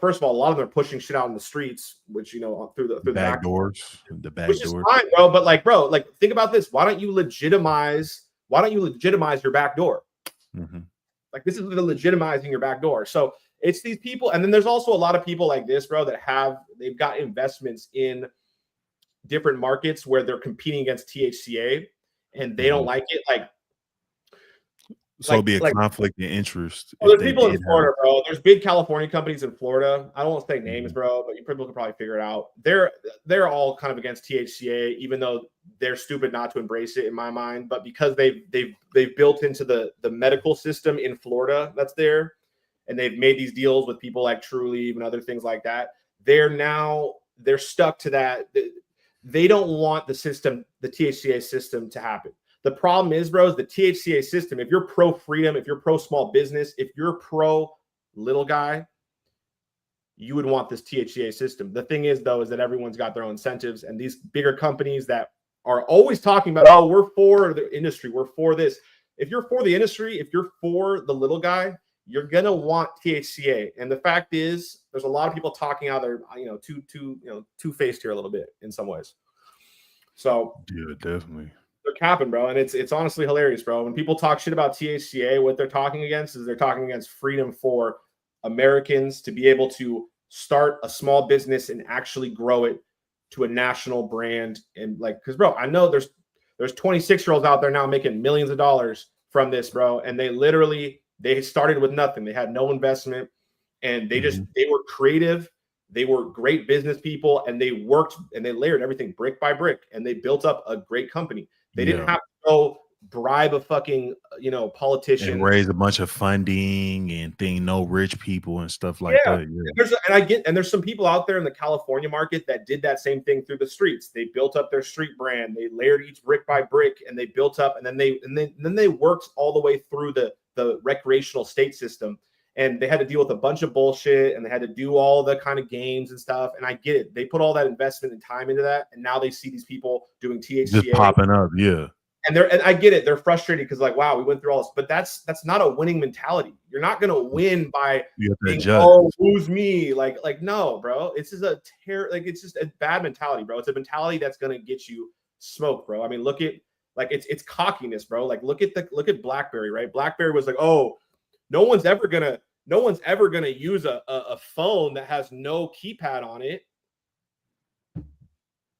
First of all, a lot of them are pushing shit out in the streets, which through the back doors, which is fine, bro. But bro, think about this. Why don't you legitimize your back door? Like this is legitimizing your back door. So it's these people, and then there's also a lot of people like this, bro, that they've got investments in different markets where they're competing against THCA, and they don't like it. So it'd be a conflict of interest. Well, there's people in Florida, bro. There's big California companies in Florida. I don't want to say names, bro, but people can probably figure it out. They're all kind of against THCA, even though they're stupid not to embrace it in my mind. But because they've built into the medical system in Florida that's there, and they've made these deals with people like Trulieve and other things like that, they're stuck to that. They don't want the THCA system to happen. The problem is, bro, is the THCA system. If you're pro freedom, if you're pro small business, if you're pro little guy, you would want this THCA system. The thing is, though, is that everyone's got their own incentives, and these bigger companies that are always talking about, oh, we're for the industry, we're for this. If you're for the industry, if you're for the little guy, you're gonna want THCA. And the fact is, there's a lot of people talking out there, two-faced here a little bit in some ways. So yeah, definitely. They're capping, bro, and it's honestly hilarious, bro. When people talk shit about THCA, what they're talking against is they're talking against freedom for Americans to be able to start a small business and actually grow it to a national brand. And because, bro, I know there's 26-year-olds out there now making millions of dollars from this, bro, and they started with nothing. They had no investment, and they were creative. They were great business people, and they worked and they layered everything brick by brick, and they built up a great company. They didn't have to go bribe a fucking, politician and raise a bunch of funding and no rich people and stuff like that. Yeah. And there's some people out there in the California market that did that same thing through the streets. They built up their street brand. They layered each brick by brick, and they built up, and then they worked all the way through the recreational state system. And they had to deal with a bunch of bullshit, and they had to do all the kind of games and stuff. And I get it. They put all that investment and time into that. And now they see these people doing THCA. Just popping up. Yeah. And I get it. They're frustrated because wow, we went through all this, but that's not a winning mentality. You're not going to win by oh, who's me? Like, no, bro, it's just it's just a bad mentality, bro. It's a mentality that's going to get you smoked, bro. I mean, look at it's cockiness, bro. Look at BlackBerry, right? BlackBerry was like, oh, no one's ever gonna No one's ever going to use a phone that has no keypad on it.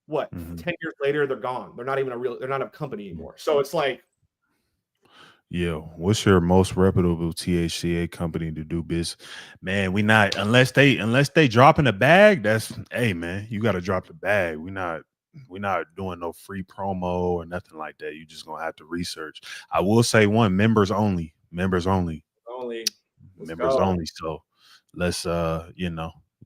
What, 10 years later, they're gone. They're not even they're not a company anymore. So it's like, yeah, what's your most reputable THCA company to do business? Man, we not unless they drop in the bag. That's hey man, you got to drop the bag. We not doing no free promo or nothing like that. You just gonna have to research. I will say one, members only, members only, let's members go. only. So let's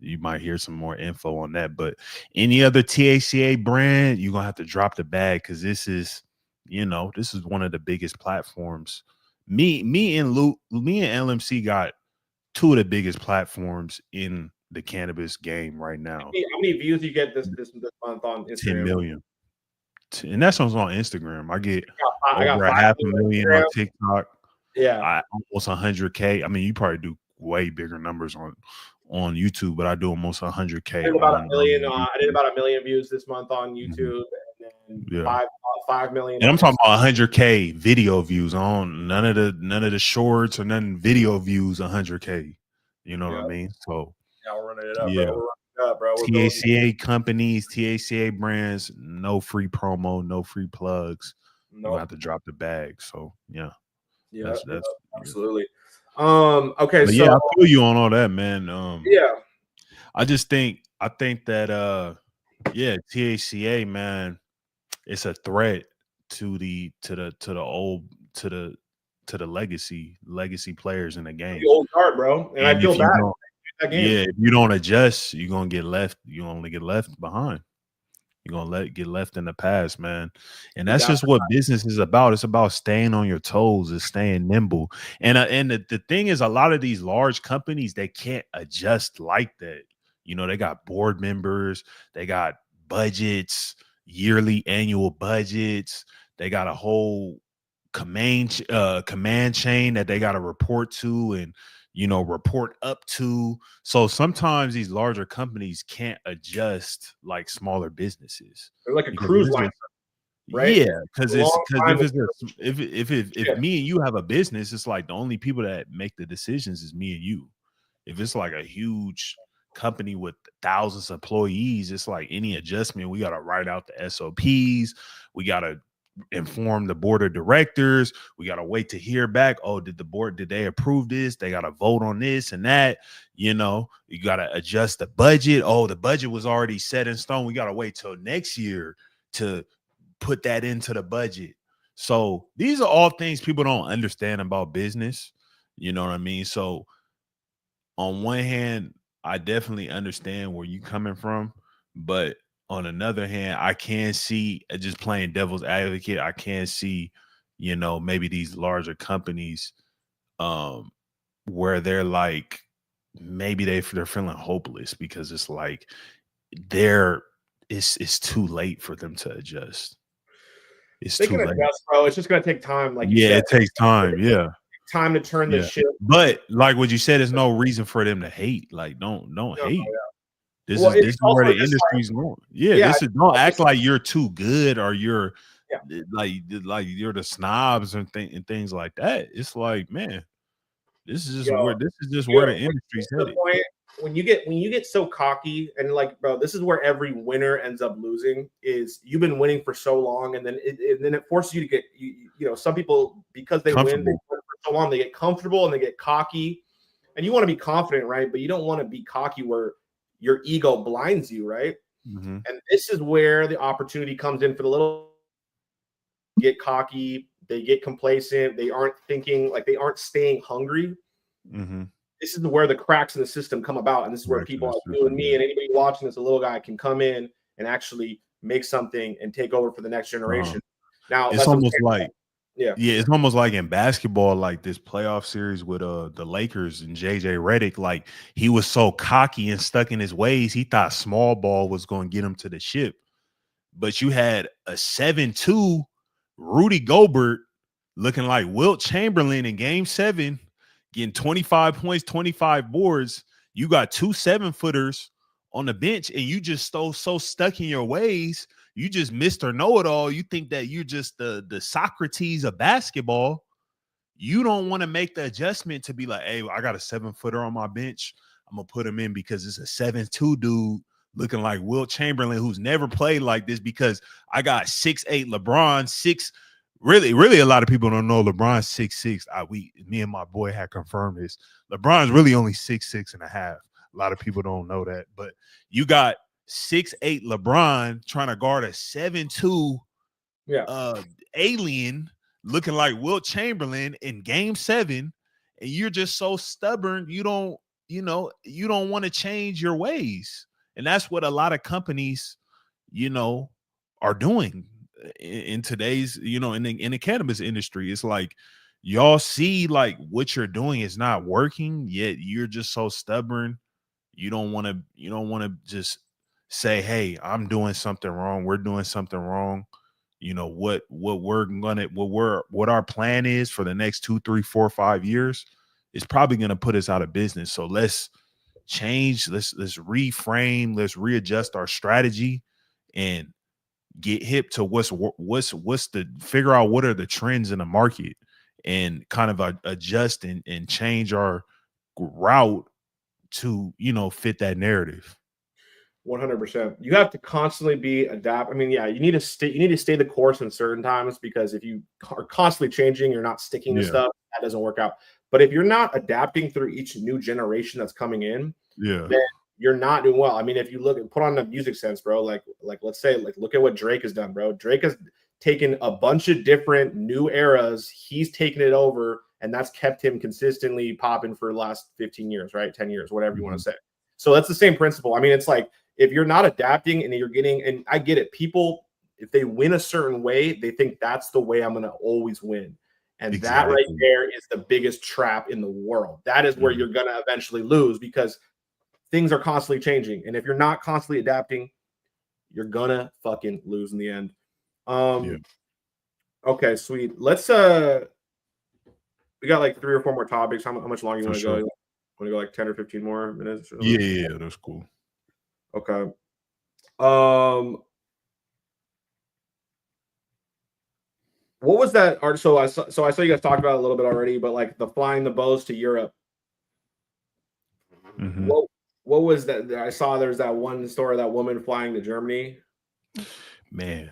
you might hear some more info on that. But any other THCA brand, you're gonna have to drop the bag because this is one of the biggest platforms. Me and LMC got two of the biggest platforms in the cannabis game right now. How many views you get this month on Instagram? 10 million. And that's on Instagram. I get I got over a 500,000 on TikTok. Yeah. Almost 100K. I mean, you probably do way bigger numbers on YouTube, but I do almost 100K. I did about 1 million. I did about 1 million views this month on YouTube, and then 5 million. And I'm talking about 100K video views on none of the shorts or none video views. 100K. You know what I mean? So we're running it up, bro. We're running it up, bro. THCA companies, THCA brands, no free promo, no free plugs. You have to drop the bag. So yeah, that's absolutely. Okay, but so yeah, I feel you on all that, man. Yeah, I think that THCA, man, it's a threat to the legacy players in the game. The old guard, bro. And I feel bad. Yeah, if you don't adjust, you're gonna get left. You only get left behind. You're gonna get left in the past, man. And that's just what business is about. It's about staying on your toes, it's staying nimble. And the thing is, a lot of these large companies, they can't adjust like that. You know, they got board members, they got budgets, yearly, annual budgets. They got a whole command chain that they got to report to and report up to. So sometimes these larger companies can't adjust like smaller businesses. They're like a cruise line, right? Yeah, because if me and you have a business, it's like the only people that make the decisions is me and you. If it's like a huge company with thousands of employees, it's like any adjustment, we got to write out the SOPs. We got to inform the board of directors. We got to wait to hear back. Oh, did they approve this? They got to vote on this and that. You got to adjust the budget. Oh, the budget was already set in stone. We got to wait till next year to put that into the budget. So these are all things people don't understand about business. You know what I mean? So on one hand, I definitely understand where you're coming from, but on another hand, I can see, just playing devil's advocate, I can see, maybe these larger companies where they're like, maybe they're feeling hopeless because it's like it's too late for them to adjust. It's too late, adjust, bro. It's just gonna take time. Like you said. It takes time. Yeah. Time to turn the ship. But like what you said, there's no reason for them to hate. Like, don't hate. This is where the industry's going. Don't act like you're too good or you're like you're the snobs and things like that. It's like, man, this is just where the industry's headed. When you get so cocky and like, bro, this is where every winner ends up losing. Is you've been winning for so long, and then it forces you to get some people, because they win for so long, they get comfortable and they get cocky, and you want to be confident, right? But you don't want to be cocky where your ego blinds you, right? Mm-hmm. And this is where the opportunity comes in for the little. Get cocky, they get complacent, they aren't thinking, like they aren't staying hungry. Mm-hmm. This is where the cracks in the system come about, and this is where people like you and me and anybody watching this, a little guy, can come in and actually make something and take over for the next generation. Now it's almost like it's almost like in basketball, like this playoff series with the Lakers and JJ Redick. Like, he was so cocky and stuck in his ways, he thought small ball was going to get him to the ship. But you had a 7-2 Rudy Gobert looking like Wilt Chamberlain in Game 7, getting 25 points, 25 boards. You got 2 7-footers on the bench, and you just so stuck in your ways. You just Mr. Know-It-All. You think that you're just the Socrates of basketball. you don't want to make the adjustment to be like, hey, I got a 7-footer on my bench. I'm gonna put him in because it's a 7'2" dude looking like Wilt Chamberlain, who's never played like this, because I got 6'8" LeBron, six. Really, a lot of people don't know LeBron's 6'6". Me and my boy had confirmed this. LeBron's really only 6'6.5". A lot of people don't know that, but you got 6'8" LeBron trying to guard a 7'2" alien looking like Wilt Chamberlain in Game 7, and you're just so stubborn. You don't want to change your ways, and that's what a lot of companies, are doing in today's, in the cannabis industry. It's like y'all see like what you're doing is not working, yet you're just so stubborn. You don't want to just say, hey, I'm doing something wrong, we're doing something wrong. What our plan is for the next 2, 3, 4, 5 years is probably going to put us out of business. So let's change, let's reframe, let's readjust our strategy and get hip to what's the figure out what are the trends in the market and kind of adjust and change our route to fit that narrative. 100%. You have to constantly be adapt. I mean, yeah, you need to stay the course in certain times, because if you are constantly changing, you're not sticking to stuff, that doesn't work out. But if you're not adapting through each new generation that's coming in, then you're not doing well. I mean, if you put on the music sense, bro, like let's say, like, look at what Drake has done, bro. Drake has taken a bunch of different new eras. He's taken it over, and that's kept him consistently popping for the last 15 years, right? 10 years, whatever you want to say. So that's the same principle. I mean, it's like, if you're not adapting and you're getting, and I get it, people, if they win a certain way, they think that's the way I'm going to always win. And that right there is the biggest trap in the world. That is where you're going to eventually lose, because things are constantly changing. And if you're not constantly adapting, you're going to fucking lose in the end. Okay, sweet. Let's, we got like 3 or 4 more topics. How much longer you want to go? Want to go like 10 or 15 more minutes? Yeah, that's cool. Okay. What was that art? So I saw you guys talked about it a little bit already, but like the flying the bows to Europe. What was that? I saw there's that one story of that woman flying to Germany. Man,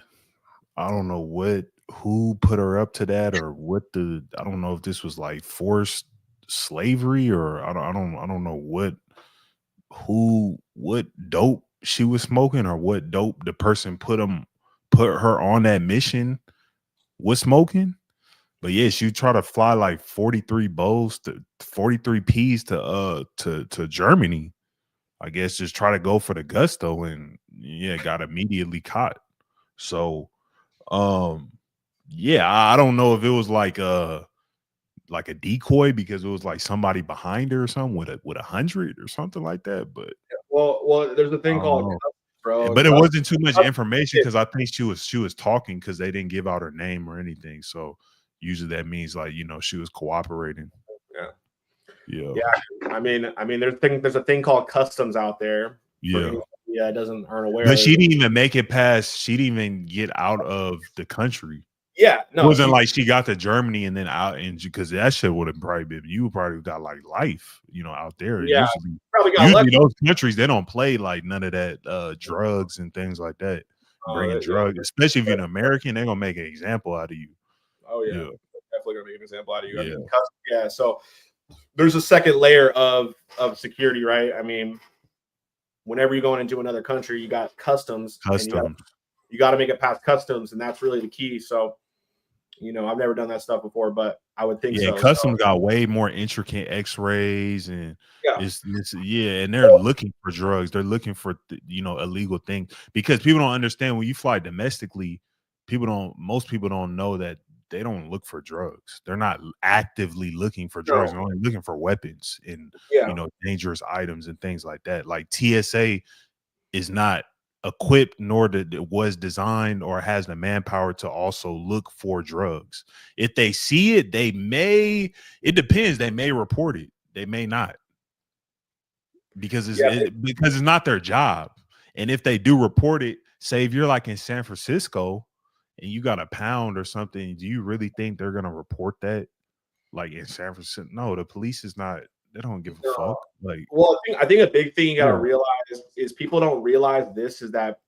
I don't know who put her up to that, or I don't know if this was like forced slavery, or I don't know what dope she was smoking, or what dope the person put her on that mission was smoking. But yeah, she tried to fly like 43 bows to 43 P's to Germany. I guess just try to go for the gusto, and got immediately caught. So I don't know if it was like a decoy, because it was like somebody behind her or something with 100 or something like that. But well, there's a thing called customs, bro. But it wasn't too much information, because I think she was talking, because they didn't give out her name or anything. So usually that means like she was cooperating. Yeah. I mean, there's a thing called customs out there. Aren't aware. But she didn't even make it past. She didn't even get out of the country. Yeah, no, it wasn't like she got to Germany and then out, and because that shit would have probably been, you probably got like life, out there. Yeah, usually those countries, they don't play like none of that drugs and things like that. Bringing drugs, especially if you're an American, they're gonna make an example out of you. Oh yeah, definitely gonna make an example out of you. I mean, so there's a second layer of security, right? I mean, whenever you're going into another country, you got customs. You got to make it past customs, and that's really the key. So, I've never done that stuff before, but I would think so. Customs got way more intricate X-rays, and and they're looking for drugs. They're looking for illegal things, because people don't understand when you fly domestically. Most people don't know that they don't look for drugs. They're not actively looking for drugs. They're only looking for weapons and dangerous items and things like that. Like TSA is not equipped, nor it was designed or has the manpower to also look for drugs. If they see it, it depends. They may report it. They may not, because it's not their job. And if they do report it, say if you're like in San Francisco and you got a pound or something, do you really think they're going to report that? like in San Francisco. No, the police is not. They don't give a No. fuck. Like, Well, I think a big thing you got to yeah. realize is people don't realize this is that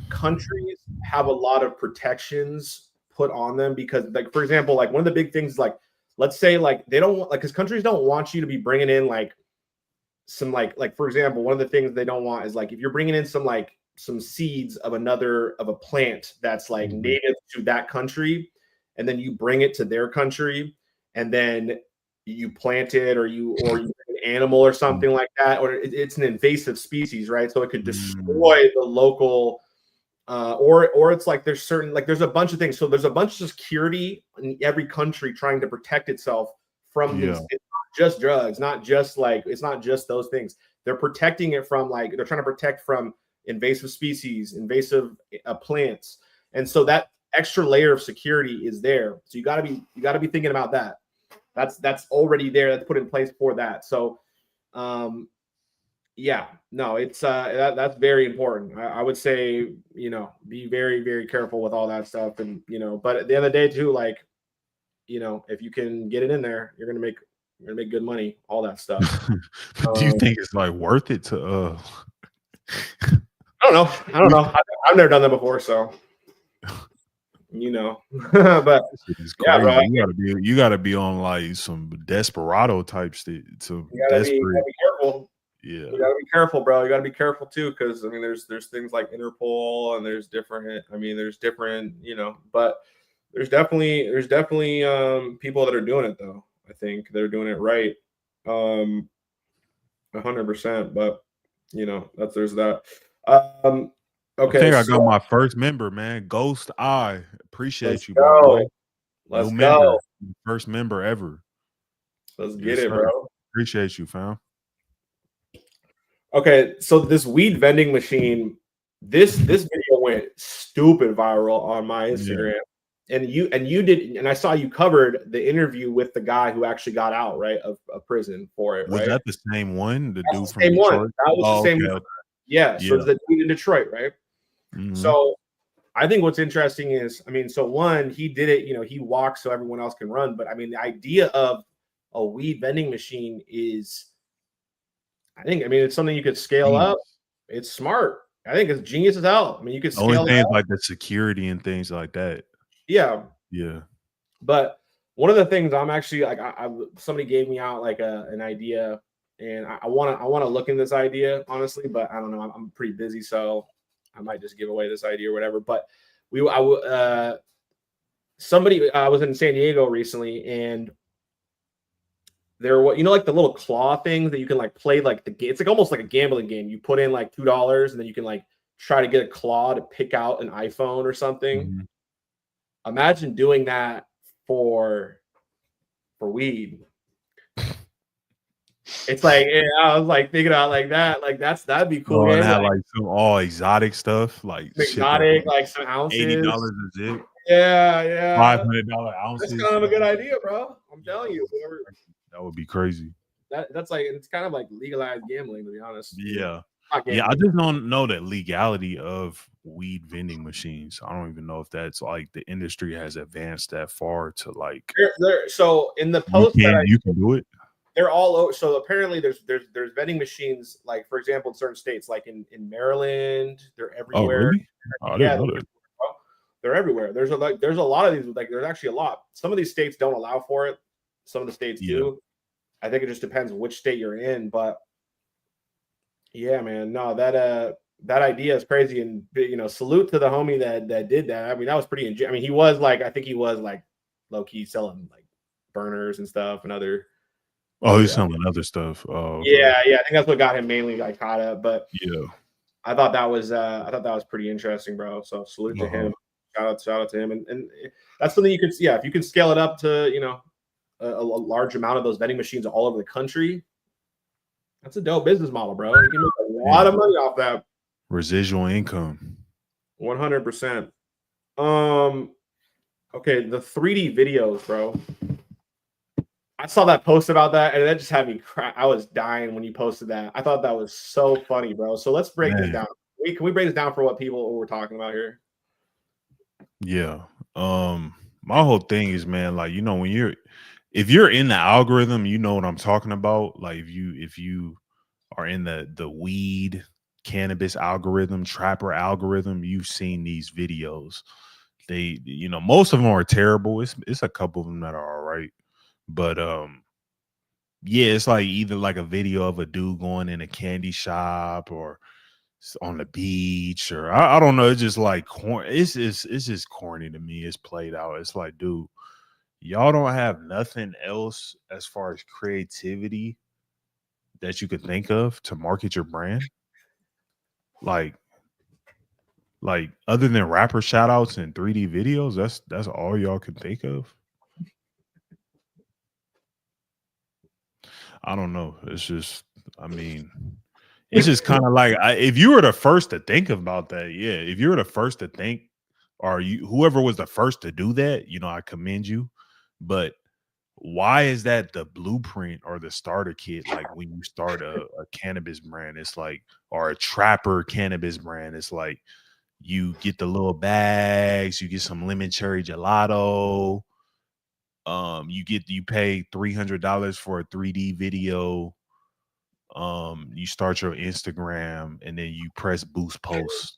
countries have a lot of protections put on them because, like, for example, like one of the big things, like, let's say, like, they don't want, like, because countries don't want you to be bringing in like some, like for example, one of the things they don't want is like if you're bringing in some seeds of a plant that's like native to that country, and then you bring it to their country, and then you plant it, or you bring an animal or something like that, or it's an invasive species, right? So it could destroy the local, or it's like there's a bunch of things. So there's a bunch of security in every country trying to protect itself from these. It's not just drugs, it's not just those things. They're protecting it from, like, they're trying to protect from invasive species, invasive plants, and so that extra layer of security is there. So you got to be thinking about that. That's already there. That's put in place for that. So, yeah, no, it's that's very important. I would say, be very, very careful with all that stuff, and but at the end of the day too, like, if you can get it in there, you're gonna make good money, all that stuff. Do you think it's like worth it to? I don't know. I've never done that before, so but It's yeah, crazy. bro. You gotta be on like some desperado type shit to You gotta be careful. Yeah, you gotta be careful, bro. You gotta be careful too, because I mean, there's things like Interpol, and there's different. But there's definitely people that are doing it though. I think they're doing it right, 100%. But there's that. Okay, I think I got my first member, man. Ghost Eye. Appreciate you, go. boy. Let's New go. member. First member ever. Let's get it, bro. Appreciate you, fam. Okay, so this weed vending machine, this video went stupid viral on my Instagram. Yeah. And you did, and I saw you covered the interview with the guy who actually got out, right, of prison for it, right? Was that the same one? The dude from same Detroit? One. That was the same one. Yeah, so it's the dude in Detroit, right? Mm-hmm. So I think what's interesting is, I mean, so one, he did it, he walked so everyone else can run. But I mean, the idea of a weed vending machine is, I mean, it's something you could scale up. It's smart. I think it's genius as hell. I mean, you could scale only things like the security and things like that. Yeah. Yeah. But one of the things I'm actually like, somebody gave me out like an idea, and I want to look in this idea, honestly, but I don't know. I'm pretty busy, so I might just give away this idea or whatever. But somebody, I was in San Diego recently, and there were, like the little claw things that you can like play, like it's like almost like a gambling game. You put in like $2, and then you can like try to get a claw to pick out an iPhone or something. Mm-hmm. Imagine doing that for weed. It's like, I was like thinking about like that, like that'd be cool. And have like some all exotic stuff, like exotic, like some ounces, $80 a zip. Yeah. $500 ounces. That's kind of a good idea, bro. I'm telling you. That would be crazy. That's like, it's kind of like legalized gambling, to be honest. Yeah. Yeah, I just don't know the legality of weed vending machines. I don't even know if that's like the industry has advanced that far to like. So in the post you can do it. They're all over. So apparently there's vending machines, like for example in certain states, like in Maryland, they're everywhere. Oh, really? I didn't know that. They're everywhere. There's a lot of these. Like there's actually a lot. Some of these states don't allow for it. Some of the states do. I think it just depends which state you're in. But yeah, man, no, that idea is crazy, and salute to the homie that did that. I mean, that was pretty. I mean, he was like, I think he was like low key selling like burners and stuff and other. Oh, he's selling other stuff. Oh, okay. Yeah. I think that's what got him mainly like caught up. But yeah, I thought that was pretty interesting, bro. So salute to him. Shout out to him, and that's something you could, if you can scale it up to a large amount of those vending machines all over the country. That's a dope business model, bro. You can make a lot of money off that. Residual income. 100%. Okay, the 3D videos, bro. I saw that post about that, and that just had me cry. I was dying when you posted that. I thought that was so funny, bro. So let's break this down. Can we break this down for what we're talking about here? Yeah. My whole thing is, man, like, when if you're in the algorithm, you know what I'm talking about. Like if you are in the weed cannabis algorithm, trapper algorithm, you've seen these videos. They, most of them are terrible. It's a couple of them that are all right. But yeah, it's like either like a video of a dude going in a candy shop or on the beach, or I don't know. It's just like it's just corny to me. It's played out. It's like, dude, y'all don't have nothing else as far as creativity that you could think of to market your brand. Like other than rapper shout outs and 3D videos, that's all y'all can think of. I don't know. It's just, I mean, it's just kind of like if you were the first to think about that, yeah. If you were the first to think, or you whoever was the first to do that, I commend you. But why is that the blueprint or the starter kit? Like when you start a cannabis brand, it's like, or a trapper cannabis brand, it's like you get the little bags, you get some lemon cherry gelato. You pay $300 for a 3D video. You start your Instagram and then you press boost post.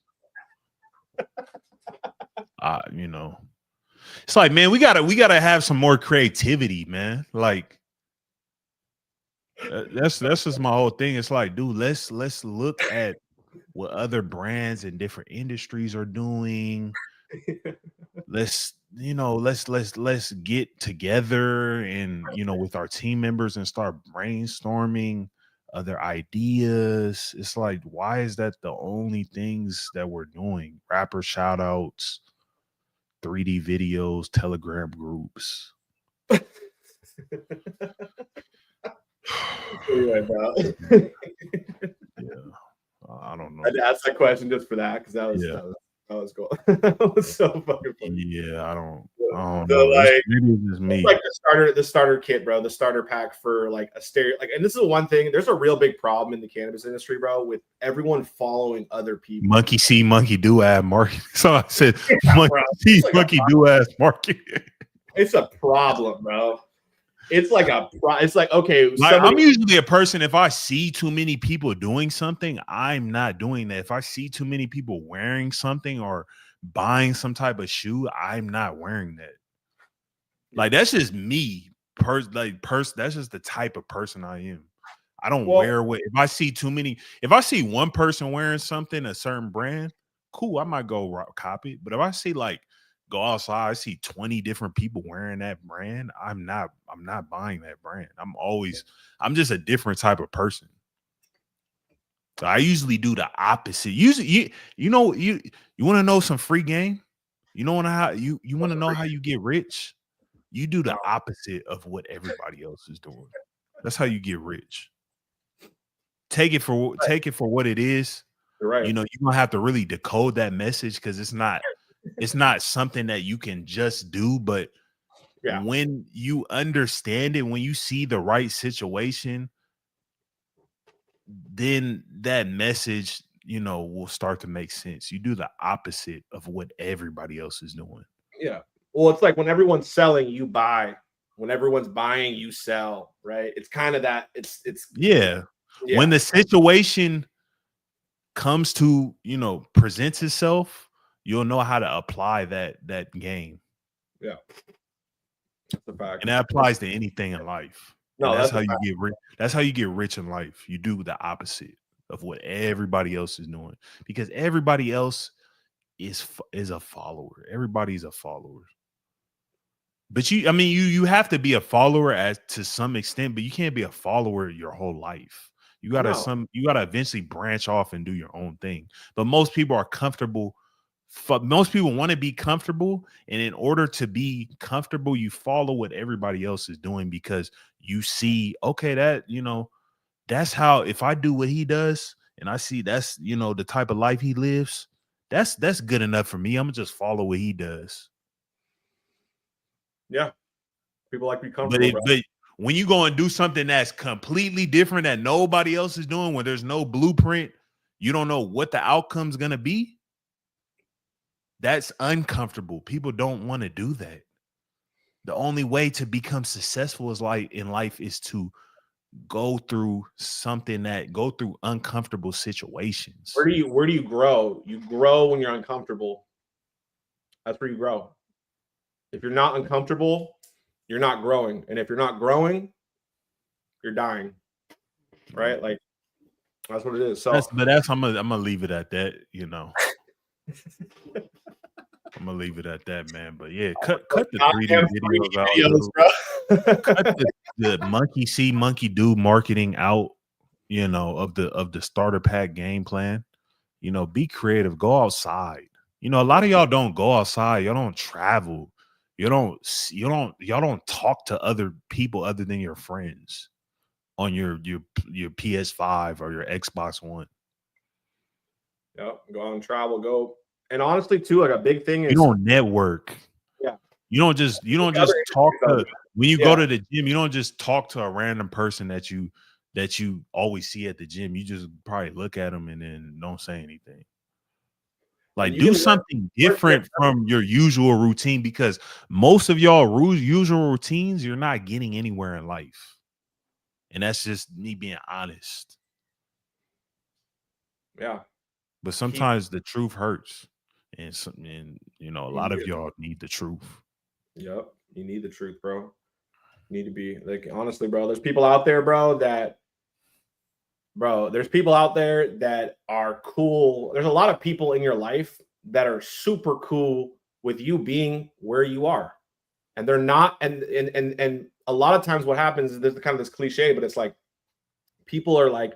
It's like, man, we gotta have some more creativity, man. Like that's just my whole thing. It's like, dude, let's look at what other brands in different industries are doing. Let's get together and with our team members and start brainstorming other ideas. It's like, why is that the only things that we're doing? Rapper shout outs, 3D videos, Telegram groups. Yeah, I don't know. I asked that question just for that because that was cool. That was so fucking funny. Yeah, I don't know. Like, it's me. Like the starter kit, bro, the starter pack for like a stereo. Like, and this is one thing. There's a real big problem in the cannabis industry, bro, with everyone following other people. Monkey see, monkey do ass market. So I said, monkey see, monkey do ass market. It's a problem, bro. It's like it's like, okay, I'm usually a person, if I see too many people doing something, I'm not doing that. If I see too many people wearing something or buying some type of shoe, I'm not wearing that. Like, that's just me. That's just the type of person I am. I don't wear what if I see one person wearing something, a certain brand, cool, I might go copy it. But if I see go outside, I see 20 different people wearing that brand, I'm not buying that brand. I'm just a different type of person. So I usually do the opposite. Usually, you want to know some free game? You want to know how you get rich? You do the opposite of what everybody else is doing. That's how you get rich. Take it for what it is. Right. You're gonna have to really decode that message because it's not something that you can just do. But when you understand it, when you see the right situation, then that message, will start to make sense. You do the opposite of what everybody else is doing. Yeah. Well, it's like when everyone's selling, you buy. When everyone's buying, you sell, right? It's kind of that. It's yeah. When the situation comes to, presents itself, you'll know how to apply that game. Yeah. That's a fact. And that applies to anything in life. No, that's how you get rich. That's how you get rich in life. You do the opposite of what everybody else is doing, because everybody else is a follower. Everybody's a follower. But you have to be a follower to some extent, but you can't be a follower your whole life. You gotta eventually branch off and do your own thing. But most people are comfortable. Most people want to be comfortable, and in order to be comfortable, you follow what everybody else is doing because you see, okay, that's how. If I do what he does, and I see that's the type of life he lives, that's good enough for me. I'm gonna just follow what he does. Yeah, people like to be comfortable. But when you go and do something that's completely different that nobody else is doing, where there's no blueprint, you don't know what the outcome's gonna be. That's uncomfortable. People don't want to do that. The only way to become successful in life is to go through go through uncomfortable situations. Where do you grow? You grow when you're uncomfortable. That's where you grow. If you're not uncomfortable, you're not growing. And if you're not growing, you're dying. Right? Like that's what it is. So I'm gonna leave it at that, you know. I'm gonna leave it at that, man. But yeah, cut the 3D videos out, bro. cut the monkey see, monkey do marketing out, you know, of the starter pack game plan. You know, be creative, go outside. You know, a lot of y'all don't go outside, y'all don't travel, y'all don't talk to other people other than your friends on your PS5 or your Xbox One. Yep, go out and travel, go. And honestly, too, like a big thing is you don't network. Yeah. You don't just talk to when you go to the gym, you don't just talk to a random person that you always see at the gym. You just probably look at them and then don't say anything. Like do something different from your usual routine, because most of y'all usual routines, you're not getting anywhere in life. And that's just me being honest. Yeah. But sometimes the truth hurts. And you know, a lot of y'all need the truth. Yep. You need the truth, bro. You need to be like, honestly, bro, there's people out there, bro, there's people out there that are cool. There's a lot of people in your life that are super cool with you being where you are. And they're not, and a lot of times what happens is there's kind of this cliche, but it's like people are like,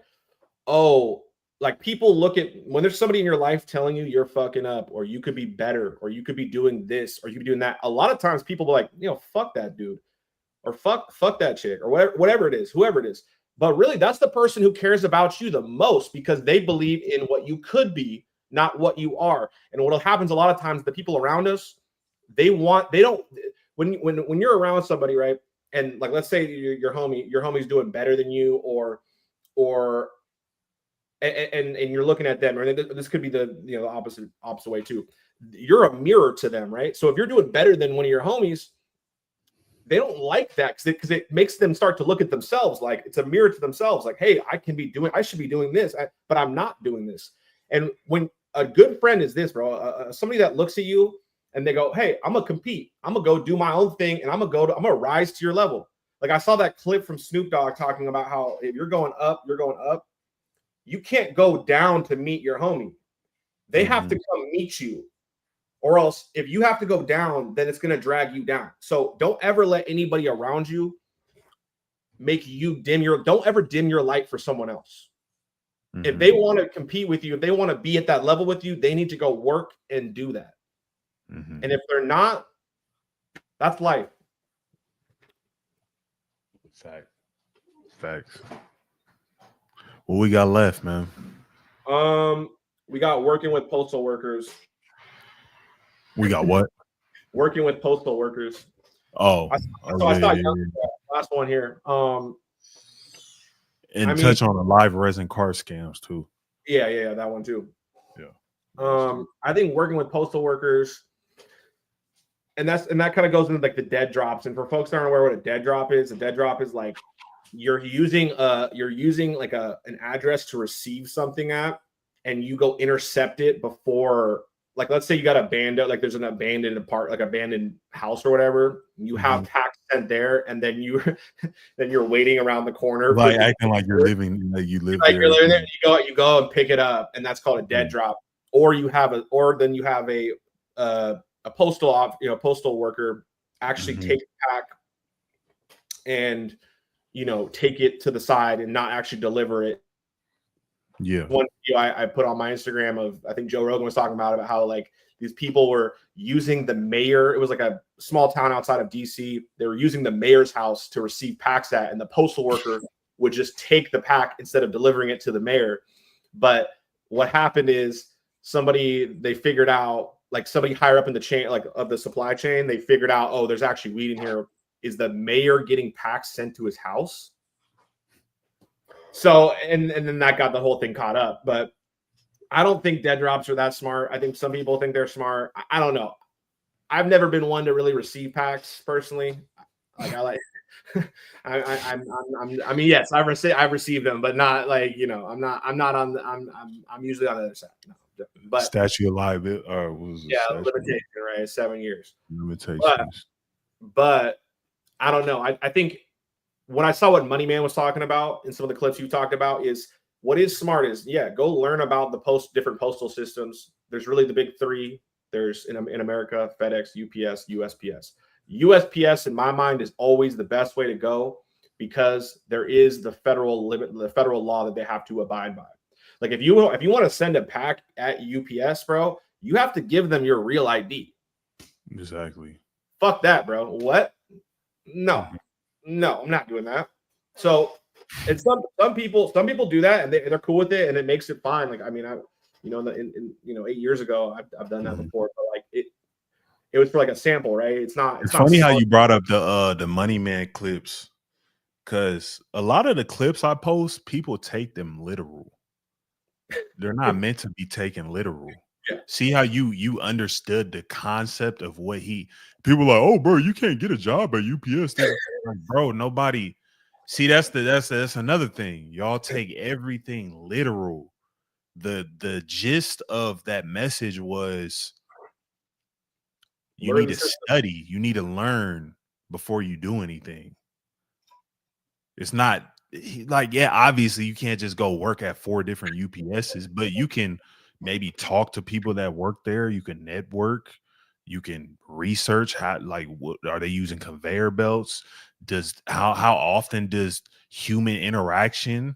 oh, like people look at when there's somebody in your life telling you you're fucking up, or you could be better, or you could be doing this, or you could be doing that. A lot of times people be like, you know, fuck that dude, or fuck that chick, or whatever it is, whoever it is. But really, that's the person who cares about you the most, because they believe in what you could be, not what you are. And what happens a lot of times, the people around us, when you're around somebody, right? And like, let's say your homie's doing better than you, or and you're looking at them, or this could be the opposite way too. You're a mirror to them, right? So if you're doing better than one of your homies, they don't like that because it makes them start to look at themselves like it's a mirror to themselves. Like, hey, I should be doing this, but I'm not doing this. And when a good friend is this, bro, somebody that looks at you and they go, hey, I'm gonna compete. I'm gonna go do my own thing, and I'm gonna rise to your level. Like I saw that clip from Snoop Dogg talking about how if you're going up, you're going up. You can't go down to meet your homie. They have to come meet you. Or else if you have to go down, then it's going to drag you down. So don't ever let anybody around you make you don't ever dim your light for someone else. If they want to compete with you, if they want to be at that level with you, they need to go work and do that. And if they're not, that's life. Facts. What we got left, man? We got working with postal workers. We got what? Working with postal workers. Oh, I saw last one here. And touch on the live resin car scams too. Yeah, that one too. Yeah. I think working with postal workers, and that kind of goes into like the dead drops. And for folks that aren't aware what a dead drop is, like you're using like an address to receive something at, and you go intercept it before, like, let's say you got abandoned, like there's an abandoned abandoned house or whatever. You have packs sent there, and then you're waiting around the corner, like acting like you're living, like you live like there. You're living there. You go and pick it up, and that's called a dead drop. Or you have a postal worker actually take the pack and take it to the side and not actually deliver it. Yeah. One video I put on my Instagram of, I think Joe Rogan was talking about how like these people were using the mayor. It was like a small town outside of DC. They were using the mayor's house to receive packs at, and the postal worker would just take the pack instead of delivering it to the mayor. But what happened is they figured out, like somebody higher up in the chain, like of the supply chain, they figured out, oh, there's actually weed in here. Is the mayor getting packs sent to his house? So, and then that got the whole thing caught up. But I don't think dead drops are that smart. I think some people think they're smart. I don't know. I've never been one to really receive packs personally. Like I like, I mean, yes, I've received them, but not like I'm not on the I'm usually on the other side. No, but statute of liability, or what was the yeah, statute limitation, right? 7 years. But limitations? but I don't know. I think when I saw what Money Man was talking about in some of the clips you talked about is what is smart is go learn about the different postal systems. There's really the big three. There's in America, FedEx, UPS, USPS. USPS in my mind is always the best way to go because there is the federal law that they have to abide by. Like if you want to send a pack at UPS, bro, you have to give them your real ID. Exactly. Fuck that, bro. What? No, I'm not doing that. So, and some people do that and they're cool with it and it makes it fine. Like I mean, in 8 years ago, I've done that before, but like it was for like a sample, right? It's not funny how you brought up the Money Man clips, because a lot of the clips I post, people take them literal. They're not meant to be taken literal. Yeah. See how you understood the concept of what people like, oh bro, you can't get a job at UPS. Like, bro, nobody see that's another thing. Y'all take everything literal. The gist of that message was you need to study, you need to learn before you do anything. It's not like, obviously you can't just go work at 4 different UPSs, but you can maybe talk to people that work there. You can network, you can research what are they using conveyor belts? How often does human interaction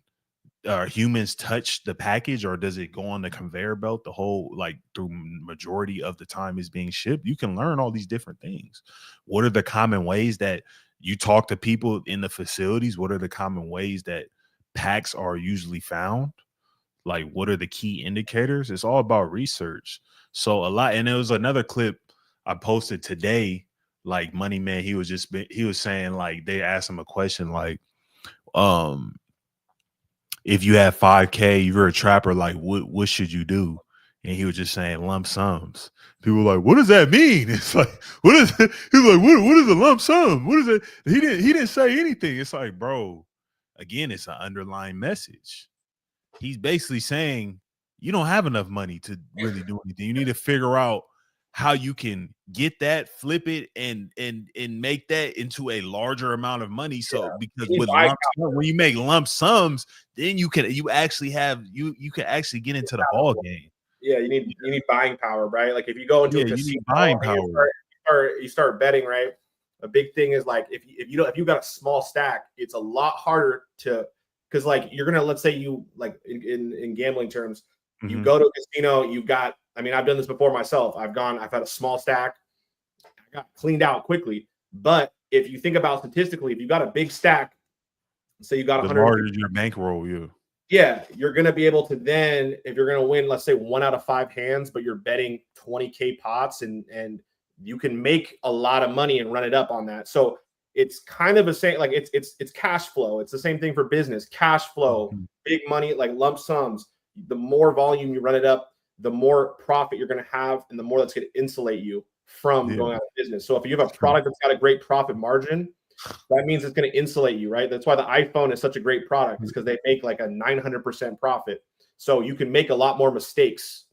humans touch the package, or does it go on the conveyor belt the whole through majority of the time is being shipped? You can learn all these different things. What are the common ways that you talk to people in the facilities? What are the common ways that packs are usually found? Like, what are the key indicators? It's all about research. So and there was another clip I posted today, like Money Man, he was saying, like, they asked him a question like, if you have 5K, you're a trapper, like what should you do? And he was just saying lump sums. People were like, what does that mean? It's like, what is it? He was like, what is a lump sum? What is it? He didn't say anything. It's like, bro, again, it's an underlying message. He's basically saying you don't have enough money to really do anything. You need to figure out how you can get that, flip it, and make that into a larger amount of money. So because with when you make lump sums, then you can actually get into the ball game. Yeah, you need buying power, right? Like if you go into a casino, you need buying power. You start betting, right? A big thing is like if you got a small stack, it's a lot harder to, because like you're gonna, let's say you like in gambling terms, you go to a casino, you got, I mean, I've done this before myself. I've had a small stack, I got cleaned out quickly. But if you think about statistically, if you got a big stack, say you got 100, the larger your bankroll, you're going to be able to then, if you're going to win, let's say 1 out of 5 hands, but you're betting 20K pots and you can make a lot of money and run it up on that. So it's kind of the same, like it's cash flow. It's the same thing for business, cash flow, big money, like lump sums. The more volume you run it up, the more profit you're going to have, and the more that's going to insulate you from going out of business. So if you have a product that's got a great profit margin, that means it's going to insulate you, right? That's why the iPhone is such a great product, is because they make like a 900% profit. So you can make a lot more mistakes,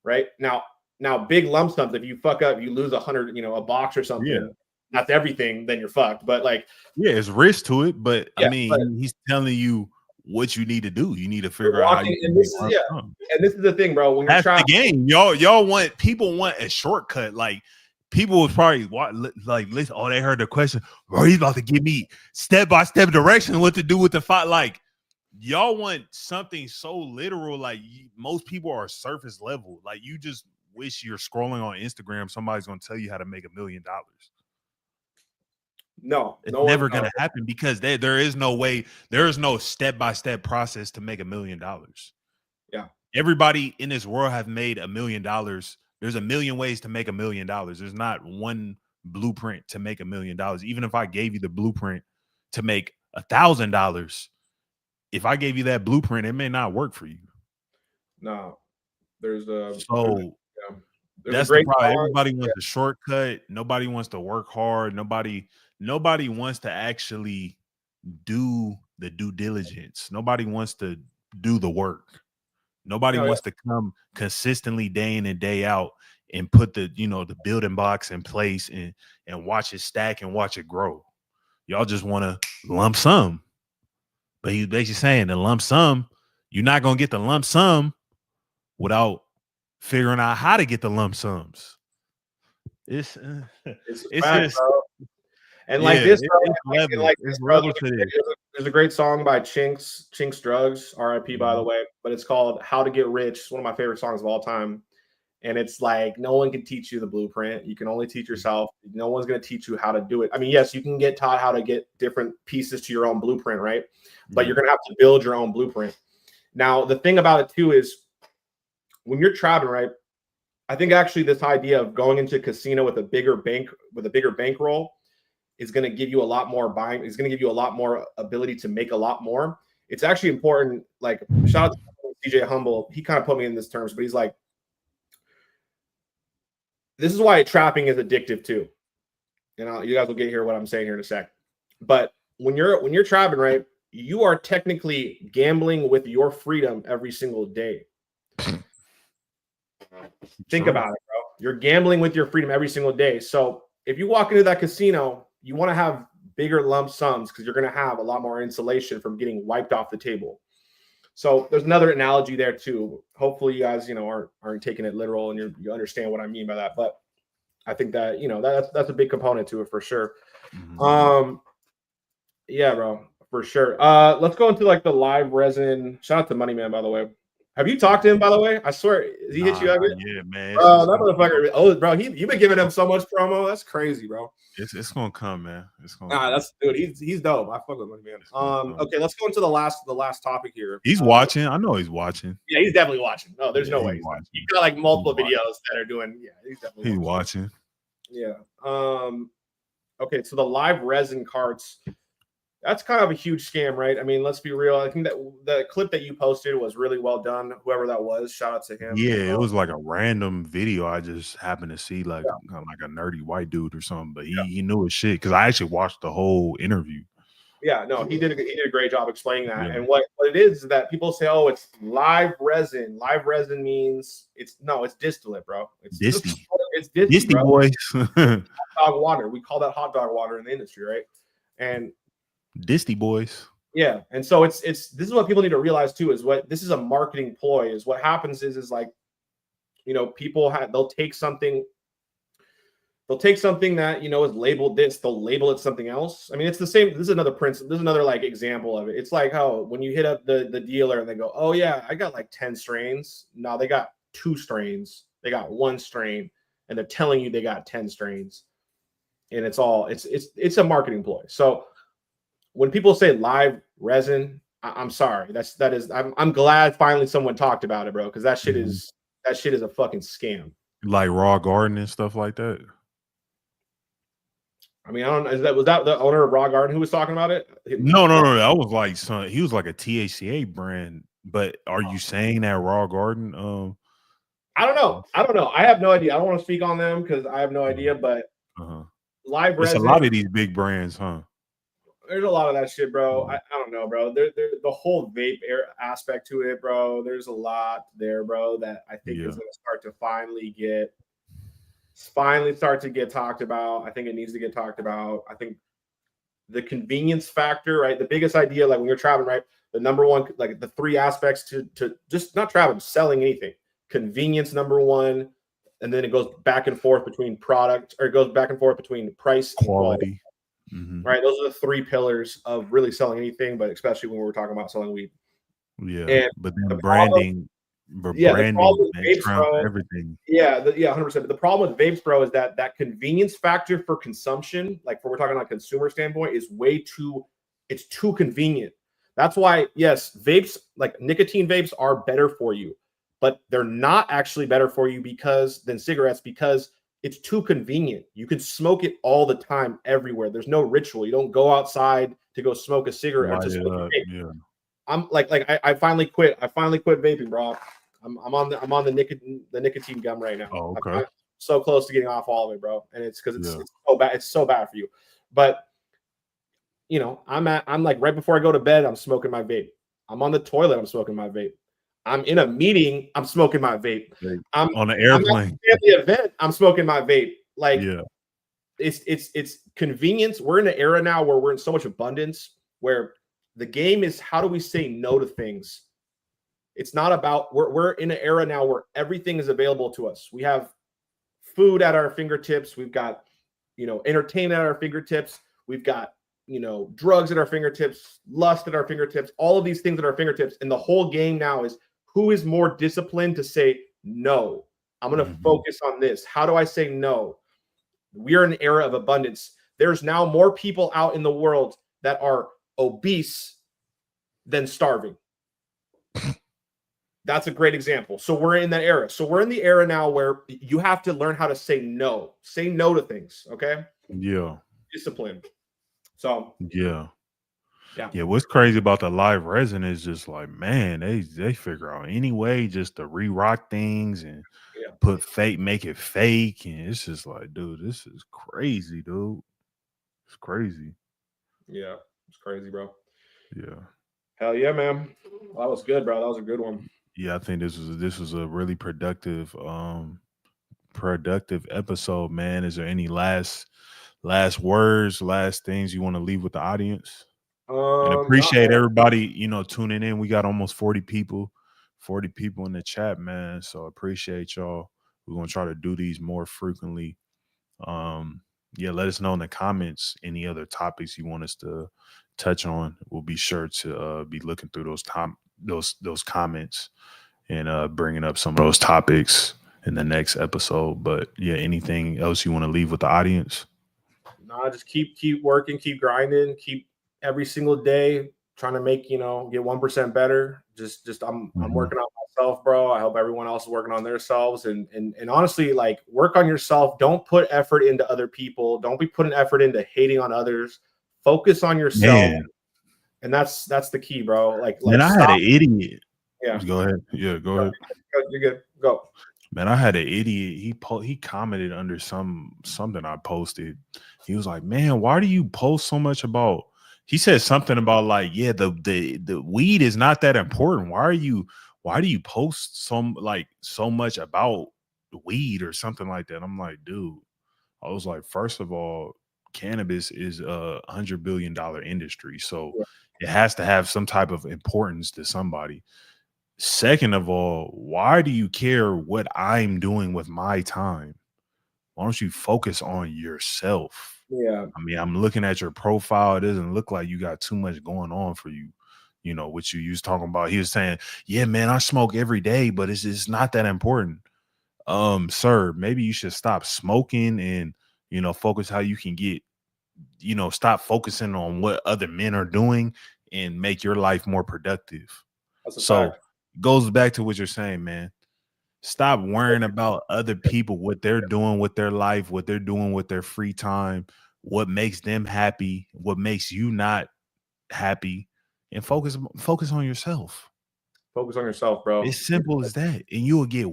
right? Now big lump sums, if you fuck up, you lose 100, a box or something. That's everything, then you're fucked. But like, it's risk to it. But I mean, he's telling you what you need to do. You need to figure out how you can and this is the thing, bro. When you're the game, y'all people want a shortcut. Like, people was probably like, listen, they heard the question, bro, he's about to give me step-by-step direction what to do with the fight. Like, y'all want something so literal. Like, most people are surface level. Like, you just wish you're scrolling on Instagram, somebody's gonna tell you how to make $1 million. No, it's never gonna happen, because there is no way, there is no step-by-step process to make $1 million. Yeah, everybody in this world have made $1 million. There's a million ways to make $1 million. There's not one blueprint to make $1 million. Even if I gave you the blueprint to make $1,000, if I gave you that blueprint, it may not work for you. No, there's a There's a That's the great problem. song. Everybody wants a shortcut. Nobody wants to work hard. Nobody wants to actually do the due diligence. Nobody wants to do the work. Nobody No, yeah. wants to come consistently day in and day out and put the the building blocks in place and watch it stack and watch it grow. Y'all just want to lump sum. But he's basically saying the lump sum, you're not gonna get the lump sum without figuring out how to get the lump sums. It's It's a it's fact, just bro. And like yeah, this, bro, it's level. like It's this, bro, level to this. there's a great song by Chinks Drugs, R.I.P. by the Mhm. way, but it's called "How to Get Rich." It's one of my favorite songs of all time. And it's like no one can teach you the blueprint. You can only teach yourself. No one's going to teach you how to do it. I mean, yes, you can get taught how to get different pieces to your own blueprint, right? But you're going to have to build your own blueprint. Now, the thing about it too is when you're traveling, right? I think actually this idea of going into a casino with a bigger bankroll is going to give you a lot more buying. It's going to give you a lot more ability to make a lot more. It's actually important. Like shout out to CJ Humble. He kind of put me in this terms, but he's like, this is why trapping is addictive too. And you guys will get here what I'm saying here in a sec. But when you're trapping, right, you are technically gambling with your freedom every single day. Think about it, bro. You're gambling with your freedom every single day. So if you walk into that casino, you want to have bigger lump sums because you're going to have a lot more insulation from getting wiped off the table. So there's another analogy there too. Hopefully, you guys, aren't taking it literal and you understand what I mean by that. But I think that that's a big component to it for sure. Mhm. Yeah, bro, for sure. Let's go into like the live resin. Shout out to Money Man, by the way. Have you talked to him, by the way? I swear, has he hit Nah, you up not yet? yet, man. That motherfucker. Oh, bro, you've been giving him so much promo. That's crazy, bro. It's gonna come, man. It's gonna Nah, come. that's dude. He's dope. I fuck with Money Man. It's gonna come. Okay, let's go into the last topic here. He's watching. I know he's watching. Yeah, he's definitely watching. No, there's Yeah, no he's way. watching. You've got like multiple He's videos that are doing. Yeah, he's definitely watching. Yeah. Okay, so the live resin carts. That's kind of a huge scam, right? I mean, let's be real. I think that the clip that you posted was really well done. Whoever that was, shout out to him. Yeah, it was like a random video I just happened to see, like like a nerdy white dude or something. But he knew his shit because I actually watched the whole interview. Yeah, no, he did a great job explaining that. Yeah. And what it is that people say, oh, it's live resin. Live resin means it's distillate, bro. It's Disty. It's disty, Disty bro. boys. Hot dog water. We call that hot dog water in the industry, right? And Disty boys. yeah, and so it's this is what people need to realize too, is what this is a marketing ploy. Is what happens is like, people they'll take something that is labeled this, they'll label it something else. I mean, it's the same. This is another principle. This is another like example of it. It's like how when you hit up the dealer and they go, oh yeah, I got like 10 strains. No, they got 2 strains. They got 1 strain, and they're telling you they got 10 strains. And it's a marketing ploy. So when people say live resin, I'm sorry. I'm glad finally someone talked about it, bro, because that shit is a fucking scam. Like raw garden and stuff like that. I mean, I don't know. Was that the owner of Raw Garden who was talking about it? No. That was like he was like a THCA brand. But are you saying that Raw Garden? I don't know. I have no idea. I don't want to speak on them because I have no idea. But live resin, it's a lot of these big brands, huh? There's a lot of that shit, bro. I don't know, bro. The whole vape aspect to it, bro. There's a lot there, bro, that I think is going to start to finally start to get talked about. I think it needs to get talked about. I think the convenience factor, right? The biggest idea, like when you're traveling, right? The number one, like the 3 aspects to just not traveling, selling anything. Convenience, number 1, and then it goes back and forth between product, or it goes back and forth between price, quality. Right? Those are the 3 pillars of really selling anything, but especially when we're talking about selling weed. Yeah, but then branding. The problem with vapes, bro, everything. Yeah, 100%. But the problem with vapes, bro, is that convenience factor for consumption, like we're talking about consumer standpoint, is it's too convenient. That's why, yes, vapes, like nicotine vapes, are better for you, but they're not actually better for you than cigarettes because it's too convenient. You can smoke it all the time, everywhere. There's no ritual. You don't go outside to go smoke a cigarette or to smoke a vape. Yeah. I'm like I finally quit. I finally quit vaping, bro. I'm on the nicotine gum right now. Oh, I'm okay. so close to getting off all of it, bro. And it's because Yeah. it's so bad. It's so bad for you. But I'm like right before I go to bed, I'm smoking my vape. I'm on the toilet, I'm smoking my vape. I'm in a meeting, I'm smoking my vape. On the I'm at airplane. a family event, I'm smoking my vape. Like Yeah. it's convenience. We're in an era now where we're in so much abundance, where the game is how do we say no to things? It's not about we're in an era now where everything is available to us. We have food at our fingertips, we've got entertainment at our fingertips, we've got drugs at our fingertips, lust at our fingertips, all of these things at our fingertips. And the whole game now is who is more disciplined to say, no, I'm going to focus on this. How do I say no? We are in an era of abundance. There's now more people out in the world that are obese than starving. That's a great example. So we're in that era. So we're in the era now where you have to learn how to say no. Say no to things, okay? Yeah. Discipline. So Yeah. yeah. Yeah, what's crazy about the live resin is just like, man, they figure out any way just to re-rock things and make it fake. And it's just like, dude, this is crazy, dude. It's crazy. Yeah, it's crazy, bro. Yeah. Hell yeah, man. Well, that was good, bro. That was a good one. Yeah, I think this was a really productive episode, man. Is there any last words, last things you want to leave with the audience? And appreciate everybody, tuning in. We got almost 40 people in the chat, man. So appreciate y'all. We're gonna try to do these more frequently. Yeah, let us know in the comments any other topics you want us to touch on. We'll be sure to be looking through those comments and bringing up some of those topics in the next episode. But yeah, anything else you want to leave with the audience? Nah, just keep working, keep grinding, keep every single day trying to make get 1% better. Just I'm working on myself, bro. I hope everyone else is working on themselves, and honestly, like, work on yourself. Don't put effort into other people. Don't be putting effort into hating on others. Focus on yourself, Man. and that's the key, bro. Like Man, I had an idiot. Yeah, go ahead. Yeah, go ahead. You're good. Go. Man, I had an idiot. He commented under something I posted. He was like, "Man, why do you post so much about?" He said something about like, "Yeah, the weed is not that important. Why do you post so much about weed or something like that?" I'm like, dude. I was like, first of all, cannabis is $100 billion industry, so it has to have some type of importance to somebody. Second of all, why do you care what I'm doing with my time? Why don't you focus on yourself? Yeah. I mean, I'm looking at your profile. It doesn't look like you got too much going on for you. What you was talking about. He was saying, yeah, man, I smoke every day, but it's not that important. Sir, maybe you should stop smoking and, focus how you can get, stop focusing on what other men are doing and make your life more productive. That's a So fact. Goes back to what you're saying, man. Stop worrying about other people, what they're doing with their life, what they're doing with their free time, what makes them happy, what makes you not happy, and focus on yourself. Focus on yourself, bro. It's simple as that. And you'll get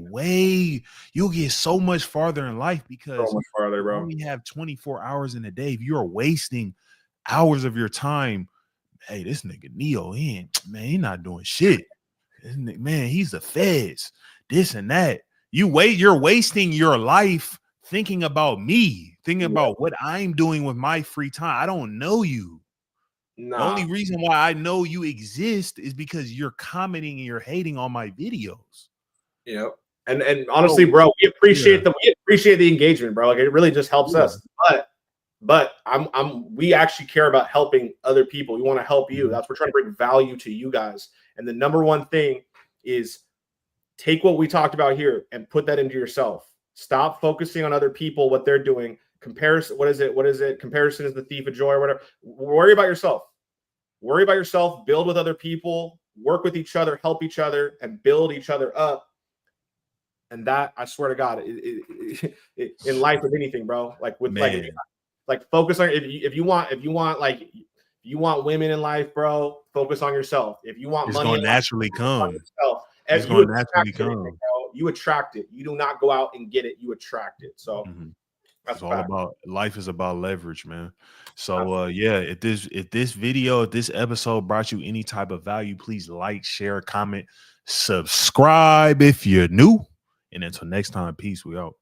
so much farther in life because so much farther, bro. You only have 24 hours in a day. If you're wasting hours of your time, hey, this nigga Neo, man, he not doing shit. Man, he's the feds, this and that. You're wasting your life thinking about me, thinking about what I'm doing with my free time. I don't know you. Nah. The only reason why I know you exist is because you're commenting and you're hating on my videos. Yep. And honestly, bro, we appreciate the engagement, bro. Like, it really just helps us. But we actually care about helping other people. We want to help you. That's we're trying to bring value to you guys. And the number one thing is take what we talked about here and put that into yourself. Stop focusing on other people, what they're doing. Comparison, what is it? Comparison is the thief of joy or whatever. Worry about yourself. Worry about yourself, build with other people, work with each other, help each other, and build each other up. And that, I swear to God, in life with anything, bro, like with like focus on if you want women in life, bro, focus on yourself. If you want money, it's gonna naturally come. It's you going to naturally attract everything, come. bro. You attract it. You do not go out and get it. You attract it. So Mhm. that's It's a all fact. about life is about leverage, man. So Absolutely. yeah, if this episode brought you any type of value, please like, share, comment, subscribe if you're new. And until next time, peace. We out.